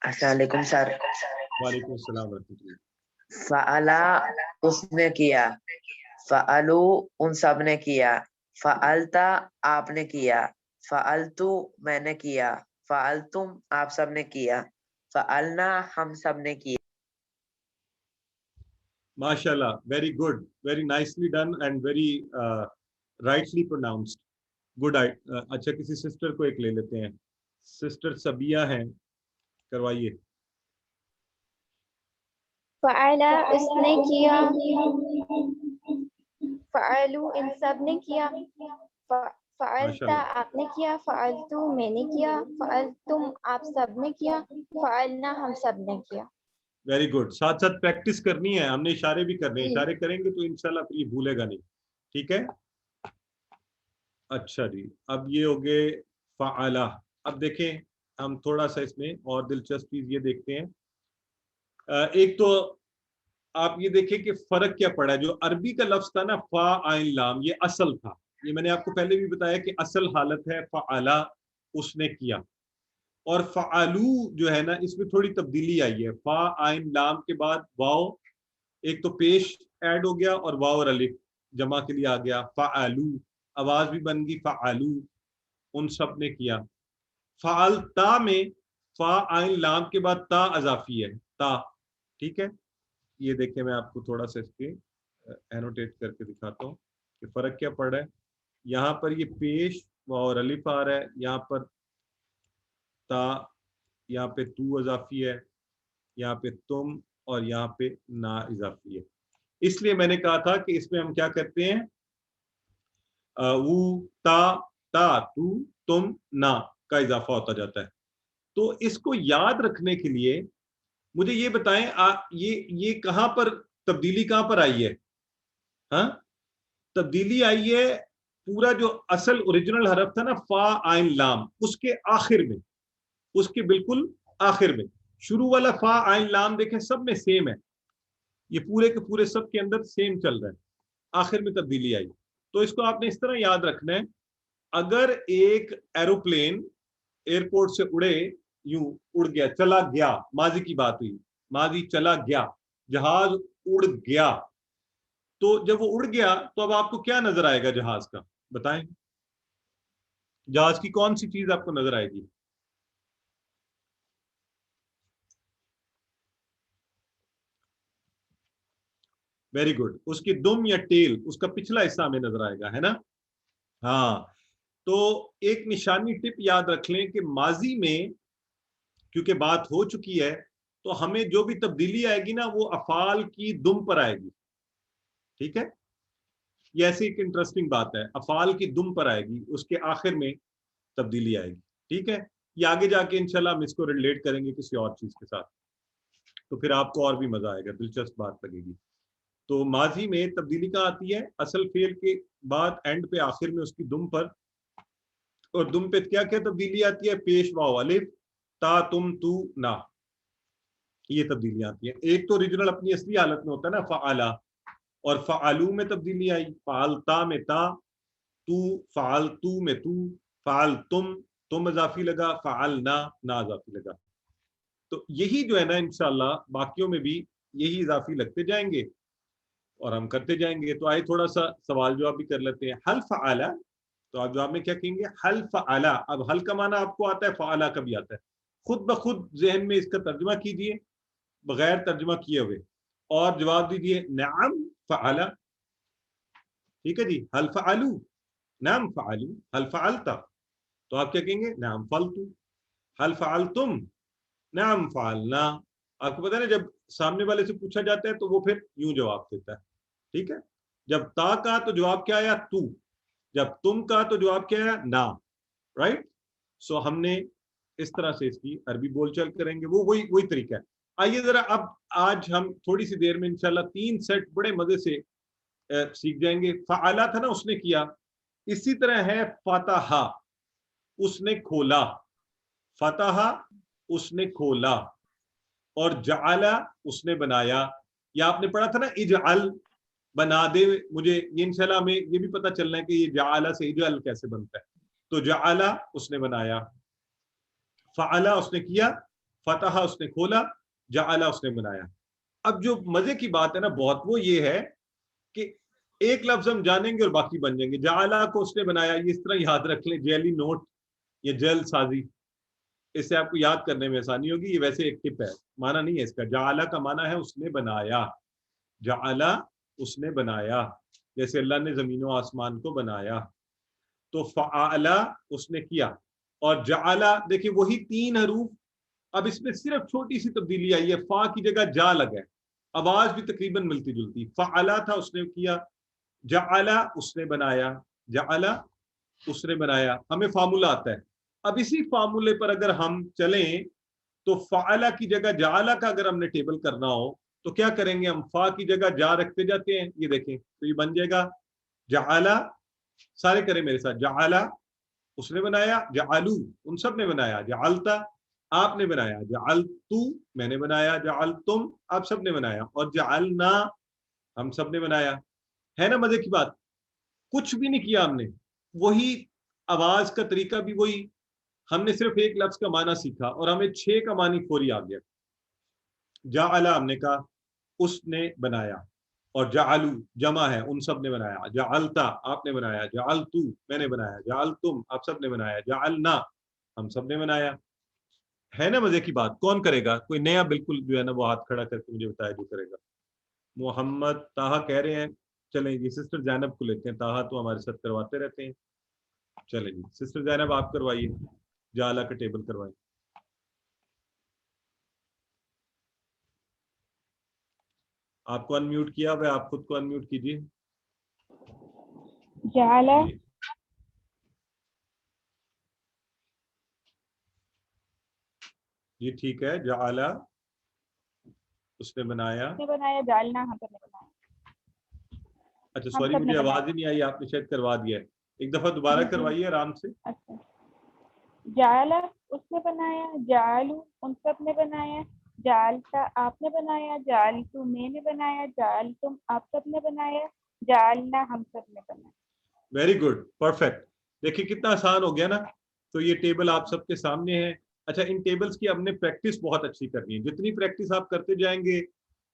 السلام علیکم سر. وعلیکم السلام ورحمۃ اللہ. فعلا اس نے کیا. فعلو ان سب نے کیا. فعلتا آپ نے کیا. فعلتو میں نے کیا. فعلتم آپ سب نے کیا. فعلنا ہم سب نے کیا. ماشاءاللہ، very good, very nicely done and very rightly pronounced. Good. اچھا کسی سسٹر کو ایک لے لیتے ہیں، سسٹر سبیہ ہیں، کروائیے. فعلا اس نے کیا. فعلو ان سب نے کیا. فعلتا آپ نے کیا. فعلتو میں نے کیا. فعلتم آپ سب نے کیا. فعلنا ہم سب نے کیا. Very good. ساتھ ساتھ پریکٹس کرنی ہے، ہم نے اشارے بھی کرنے ہیں، جی. اشارے کریں گے تو انشاءاللہ پھر یہ بھولے گا نہیں. ٹھیک ہے. اچھا جی، اب یہ ہو گئے فعلا. اب دیکھیں ہم تھوڑا سا اس میں اور دلچسپ چیز یہ دیکھتے ہیں. ایک تو آپ یہ دیکھیں کہ فرق کیا پڑا ہے. جو عربی کا لفظ تھا نا فا عین لام، یہ اصل تھا. یہ میں نے آپ کو پہلے بھی بتایا کہ اصل حالت ہے فعلا اس نے کیا. اور فعلو جو ہے نا اس میں تھوڑی تبدیلی آئی ہے. فا عین لام کے بعد واو ایک تو پیش ایڈ ہو گیا اور واو اور الف جمع کے لیے آ گیا. فعلو آواز بھی بن گئی فعلو, ان سب نے کیا. فعلتا میں فا عین لام کے بعد تا اضافی ہے, تا, ٹھیک ہے. یہ دیکھیں میں آپ کو تھوڑا سا اس کے اینوٹیٹ کر کے دکھاتا ہوں کہ فرق کیا پڑ رہا ہے. یہاں پر یہ پیش واو اور الف آ رہا ہے, یہاں پر تا, یہاں پہ تو اضافی ہے, یہاں پہ تم, اور یہاں پہ نا اضافی ہے. اس لیے میں نے کہا تھا کہ اس میں ہم کیا کرتے ہیں, وہ تا تا تو تم نا کا اضافہ ہوتا جاتا ہے. تو اس کو یاد رکھنے کے لیے مجھے یہ بتائیں یہ کہاں پر تبدیلی کہاں پر آئی ہے؟ ہاں, تبدیلی آئی ہے پورا جو اصل اوریجنل حرف تھا نا فا عین لام, اس کے آخر میں, اس کے بالکل آخر میں. شروع والا فا عین لام دیکھیں سب میں سیم ہے, یہ پورے کے پورے سب کے اندر سیم چل رہا ہے, آخر میں تبدیلی آئی. تو اس کو آپ نے اس طرح یاد رکھنا ہے, اگر ایک ایروپلین ایئرپورٹ سے اڑے, یوں اڑ گیا, چلا گیا, ماضی کی بات ہوئی, ماضی چلا گیا, جہاز اڑ گیا, تو جب وہ اڑ گیا تو اب آپ کو کیا نظر آئے گا جہاز کا, بتائیں جہاز کی کون سی چیز آپ کو نظر آئے گی؟ ویری گڈ, اس کی دم یا ٹیل, اس کا پچھلا حصہ ہمیں نظر آئے گا, ہے نا. ہاں, تو ایک نشانی ٹپ یاد رکھ لیں کہ ماضی میں کیونکہ بات ہو چکی ہے تو ہمیں جو بھی تبدیلی آئے گی نا وہ افعال کی دم پر آئے گی, ٹھیک ہے. یہ ایسی ایک انٹرسٹنگ بات ہے, افعال کی دم پر آئے گی, اس کے آخر میں تبدیلی آئے گی, ٹھیک ہے. یہ آگے جا کے انشاءاللہ ہم اس کو ریلیٹ کریں گے کسی اور چیز کے ساتھ, تو پھر آپ کو اور بھی مزہ آئے گا, دلچسپ بات لگے گی. تو ماضی میں تبدیلی کہاں آتی ہے؟ اصل فعل کے بعد اینڈ پہ آخر میں اس کی دم پر, اور دم پہ کیا کیا تبدیلی آتی ہے؟ پیش واو الف, تا تم تو نا, یہ تبدیلیاں آتی ہیں. ایک تو اوریجنل اپنی اصلی حالت میں ہوتا ہے نا فعلا, اور فعلو میں تبدیلی آئی, فعلتا میں تا, تو فعلتو میں تو, فعلتم تم اضافی لگا, فعلنا نا اضافی لگا. تو یہی جو ہے نا انشاءاللہ باقیوں میں بھی یہی اضافی لگتے جائیں گے اور ہم کرتے جائیں گے. تو آئے تھوڑا سا سوال جواب بھی کر لیتے ہیں. حل فعلا, تو آپ جواب میں کیا کہیں گے؟ حل فعلا. اب حل کا معنی آپ کو آتا ہے, فعلا کا بھی آتا ہے. خود بخود ذہن میں اس کا ترجمہ کیجئے بغیر ترجمہ کیے ہوئے, اور جواب دیجئے نعم فعلا, ٹھیک ہے جی. حل فعلو, نعم فعلو. حل فعلتا, تو آپ کیا کہیں گے؟ نعم فعلتو. حل فعلتم, نعم فعلنا. آپ کو پتہ ہے نا جب سامنے والے سے پوچھا جاتا ہے تو وہ پھر یوں جواب دیتا ہے, ٹھیک ہے. جب تا کا تو جواب کیا آیا؟ تو. جب تم کا تو جواب کیا آیا؟ نا, رائٹ. سو ہم نے اس طرح سے اس کی عربی بول چال کریں گے, وہ وہی طریقہ ہے. آئیے ذرا اب آج ہم تھوڑی سی دیر میں انشاءاللہ 3 سیٹ بڑے مزے سے سیکھ جائیں گے. فعلا تھا نا, اس نے کیا. اسی طرح ہے فتح, اس نے کھولا. فتح اس نے کھولا, اور جعلا اس نے بنایا. یا آپ نے پڑھا تھا نا اجعل, بنا دے مجھے. یہ انشاءاللہ ہمیں یہ بھی پتہ چلنا ہے کہ یہ جعلا سے اجعل کیسے بنتا ہے. تو جعلا اس نے بنایا, فعلا اس نے کیا, فتح اس نے کھولا, جعلا اس نے بنایا. اب جو مزے کی بات ہے نا بہت, وہ یہ ہے کہ ایک لفظ ہم جانیں گے اور باقی بن جائیں گے. جعلا کو اس نے بنایا, یہ اس طرح یاد رکھ لیں, جیلی نوٹ یا جیل سازی, اس سے آپ کو یاد کرنے میں آسانی ہوگی. یہ ویسے ایک ٹپ ہے, معنی نہیں ہے اس کا. جعلا کا معنی ہے اس نے بنایا. جعلا اس نے بنایا, جیسے اللہ نے زمین و آسمان کو بنایا. تو فعلا اس نے کیا, اور جعلا دیکھیں وہی 3 حروف. اب اس میں صرف چھوٹی سی تبدیلی آئی ہے, فا کی جگہ جا لگا ہے, آواز بھی تقریباً ملتی جلتی. فعلا تھا اس نے کیا, جعلا اس نے بنایا, جعلا اس نے بنایا. ہمیں فارمولہ آتا ہے. اب اسی فارمولے پر اگر ہم چلیں تو فعلا کی جگہ جعلا کا اگر ہم نے ٹیبل کرنا ہو تو کیا کریں گے؟ ہم فا کی جگہ جا رکھتے جاتے ہیں. یہ دیکھیں تو یہ بن جائے گا جعلا. سارے کریں میرے ساتھ. جعلا اس نے بنایا, جعلو ان سب نے بنایا, جعلتا آپ نے بنایا, جعلتو میں نے بنایا, جعلتم آپ سب نے بنایا, اور جعلنا ہم سب نے بنایا. ہے نا مزے کی بات؟ کچھ بھی نہیں کیا ہم نے, وہی آواز کا طریقہ بھی وہی. ہم نے صرف ایک لفظ کا معنی سیکھا اور ہمیں 6 کا معنی فوری آ گیا. جعلا ہم نے کہا, اس نے بنایا, اور جعلو جمع ہے, ان سب نے بنایا, جعلتا آپ نے بنایا, جعلتو میں نے بنایا, جعلتم آپ سب نے بنایا, جعلنا ہم سب نے بنایا. ہے نا مزے کی بات؟ کون کرے گا؟ کوئی نیا بالکل جو ہے نا وہ ہاتھ کھڑا کر کے مجھے بتایا جو کرے گا. محمد طاہا کہہ رہے ہیں. چلیں جی سسٹر زینب کو لیتے ہیں, طاہا تو ہمارے ساتھ کرواتے رہتے ہیں. چلیں جی سسٹر زینب آپ کروائیے, جعلہ کا ٹیبل کروائیں. آپ کو انمیوٹ کیا ہوا ہے, آپ خود کو انمیوٹ کیجیے. جعل جی ٹھیک ہے. جعلہ اس نے بنایا. بنایا, جعلنا ہم سب نے بنایا. اچھا ہم سوری سب نے مجھے بنایا. آواز ہی نہیں آئی, آپ نے شاید کروا دیا ہے. ایک دفعہ دوبارہ کروائیے آرام سے. اچھا, جعل اس نے بنایا, جعلو ان سب نے بنایا, جعلتا آپ نے بنایا, جعلتو میں نے بنایا, جعلتم آپ سب نے بنایا, جعلنا ہم سب نے بنایا. Very good, perfect. دیکھیے کتنا آسان ہو گیا نا. تو یہ ٹیبل آپ سب کے سامنے ہے. اچھا ان ٹیبلز کی ہم نے پریکٹس بہت اچھی کرنی ہے. جتنی پریکٹس آپ کرتے جائیں گے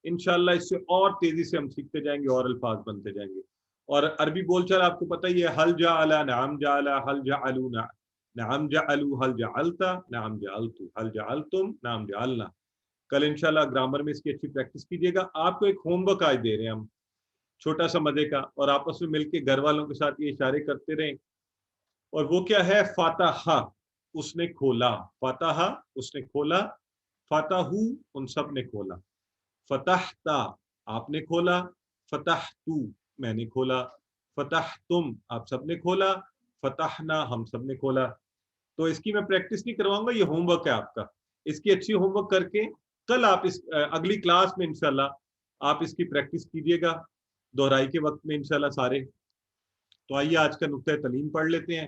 انشاءاللہ اس سے اور تیزی سے ہم سیکھتے جائیں گے اور الفاظ بنتے جائیں گے. اور عربی بول چال آپ کو پتہ ہی ہے, حل جعل, نعم جعل, حل جعلونا, نعم جعلو, حل جعلتا, نعم جعلتو, حل جعلتم, نعم جعلنا. کل انشاءاللہ گرامر میں اس کی اچھی پریکٹس کیجیے گا. آپ کو ایک ہوم ورک آج دے رہے ہیں ہم, چھوٹا سا مزے کا, اور آپس میں مل کے گھر والوں کے ساتھ یہ اشارے کرتے رہیں. اور وہ کیا ہے؟ فاتح اس نے کھولا, فاتح اس نے کھولا, فاتحو ان سب نے کھولا, فتحتا آپ نے کھولا, فتحتو میں نے کھولا, فتحتم آپ سب نے کھولا, فتحنا ہم سب نے کھولا. تو اس کی میں پریکٹس نہیں کرواؤں گا, یہ ہوم ورک ہے آپ کا. اس کی اچھی ہوم ورک کر کے کل آپ اس اگلی کلاس میں انشاءاللہ آپ اس کی پریکٹس کیجیے گا دہرائی کے وقت میں انشاءاللہ سارے. تو آئیے آج کا نقطہ تعلیم پڑھ لیتے ہیں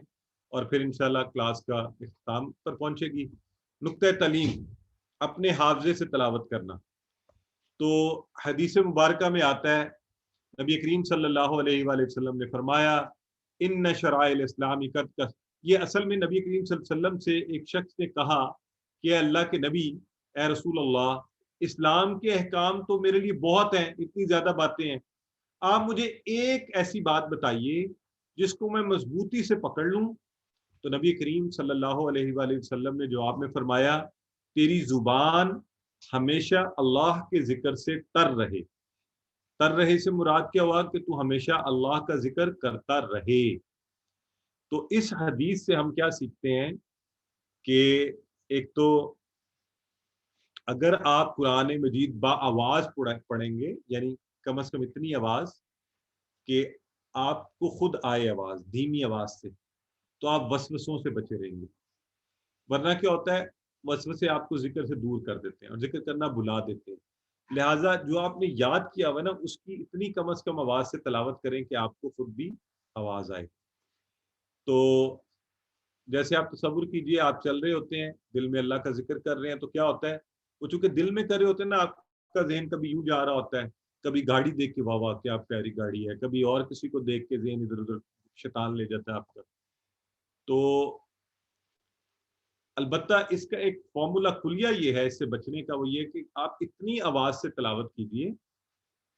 اور پھر انشاءاللہ کلاس کا اختتام پر پہنچے گی. نقطہ تعلیم, اپنے حافظے سے تلاوت کرنا. تو حدیث مبارکہ میں آتا ہے نبی کریم صلی اللہ علیہ وآلہ وسلم نے فرمایا ان شرائع الاسلام قد, یہ اصل میں نبی کریم صلی اللہ علیہ وسلم سے ایک شخص نے کہا کہ اللہ کے نبی, اے رسول اللہ, اسلام کے احکام تو میرے لیے بہت ہیں, اتنی زیادہ باتیں ہیں, آپ مجھے ایک ایسی بات بتائیے جس کو میں مضبوطی سے پکڑ لوں. تو نبی کریم صلی اللہ علیہ وآلہ وسلم نے جواب میں فرمایا تیری زبان ہمیشہ اللہ کے ذکر سے تر رہے. تر رہے سے مراد کیا ہوا کہ تو ہمیشہ اللہ کا ذکر کرتا رہے. تو اس حدیث سے ہم کیا سیکھتے ہیں کہ ایک تو اگر آپ قرآن مجید با آواز پڑھیں گے, یعنی کم از کم اتنی آواز کہ آپ کو خود آئے آواز, دھیمی آواز سے, تو آپ وسوسوں سے بچے رہیں گے. ورنہ کیا ہوتا ہے, وسوسے آپ کو ذکر سے دور کر دیتے ہیں اور ذکر کرنا بھلا دیتے ہیں. لہٰذا جو آپ نے یاد کیا ہوا نا اس کی اتنی کم از کم آواز سے تلاوت کریں کہ آپ کو خود بھی آواز آئے. تو جیسے آپ تصور کیجئے آپ چل رہے ہوتے ہیں, دل میں اللہ کا ذکر کر رہے ہیں, تو کیا ہوتا ہے وہ چونکہ دل میں کر رہے ہوتے ہیں نا, آپ کا ذہن کبھی یوں جا رہا ہوتا ہے, کبھی گاڑی دیکھ کے واہ واہ کیا پیاری گاڑی ہے, کبھی اور کسی کو دیکھ کے ذہن ادھر ادھر شیطان لے جاتا ہے آپ کا. تو البتہ اس کا ایک فارمولا کلیہ یہ ہے اس سے بچنے کا, وہ یہ کہ آپ اتنی آواز سے تلاوت کیجئے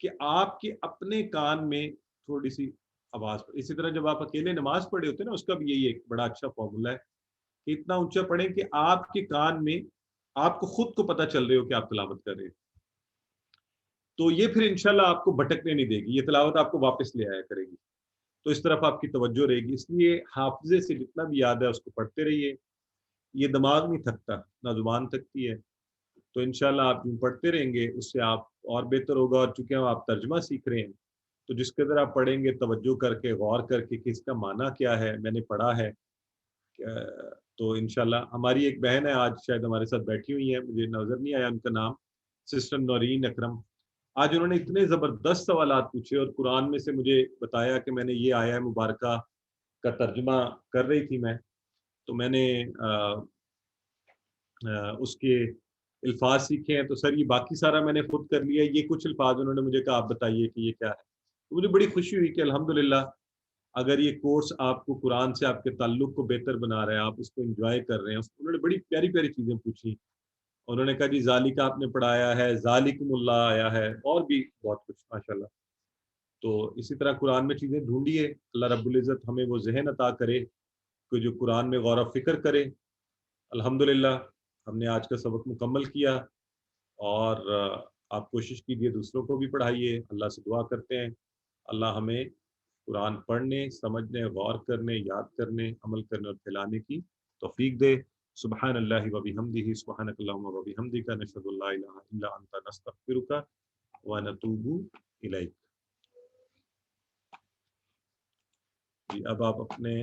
کہ آپ کے اپنے کان میں تھوڑی سی آواز پڑے. اسی طرح جب آپ اکیلے نماز پڑھے ہوتے ہیں نا, اس کا بھی یہی ایک بڑا اچھا فارمولا ہے کہ اتنا اونچا پڑھیں کہ آپ کے کان میں آپ کو خود کو پتہ چل رہے ہو کہ آپ تلاوت کر رہے ہیں. تو یہ پھر انشاءاللہ آپ کو بھٹکنے نہیں دے گی, یہ تلاوت آپ کو واپس لے آیا کرے گی. تو اس طرف آپ کی توجہ رہے گی. اس لیے حافظے سے جتنا بھی یاد ہے اس کو پڑھتے رہیے. یہ دماغ نہیں تھکتا, نہ زبان تھکتی ہے. تو انشاءاللہ آپ جو پڑھتے رہیں گے اس سے آپ اور بہتر ہوگا. اور چونکہ آپ ترجمہ سیکھ رہے ہیں تو جس قدر آپ پڑھیں گے توجہ کر کے, غور کر کے کہ اس کا معنی کیا ہے, میں نے پڑھا ہے, تو انشاءاللہ. ہماری ایک بہن ہے آج شاید ہمارے ساتھ بیٹھی ہوئی ہیں, مجھے نظر نہیں آیا ان کا نام, سسٹر نورین اکرم. آج انہوں نے اتنے زبردست سوالات پوچھے اور قرآن میں سے مجھے بتایا کہ میں نے یہ آیا مبارکہ کا ترجمہ کر رہی تھی میں, تو میں نے اس کے الفاظ سیکھے ہیں. تو سر یہ باقی سارا میں نے خود کر لیا, یہ کچھ الفاظ انہوں نے مجھے کہا آپ بتائیے کہ یہ کیا ہے. تو مجھے بڑی خوشی ہوئی کہ الحمدللہ اگر یہ کورس آپ کو قرآن سے آپ کے تعلق کو بہتر بنا رہا ہے, آپ اس کو انجوائے کر رہے ہیں. انہوں نے بڑی پیاری پیاری چیزیں پوچھی انہوں نے کہا جی ذالک آپ نے پڑھایا ہے، ذالکم اللہ آیا ہے، اور بھی بہت کچھ ماشاءاللہ. تو اسی طرح قرآن میں چیزیں ڈھونڈیے. اللہ رب العزت ہمیں وہ ذہن عطا کرے کہ جو قرآن میں غور و فکر کرے. الحمدللہ ہم نے آج کا سبق مکمل کیا، اور آپ کوشش کیجیے دوسروں کو بھی پڑھائیے. اللہ سے دعا کرتے ہیں اللہ ہمیں قرآن پڑھنے، سمجھنے، غور کرنے، یاد کرنے، عمل کرنے اور پھیلانے کی توفیق دے. سبحان اللہ و بحمدہ، سبحانک اللہم و بحمدک، نشہد ان لا الہ الا انت، نستغفرک و نتوب الیک. جی اب آپ اپنے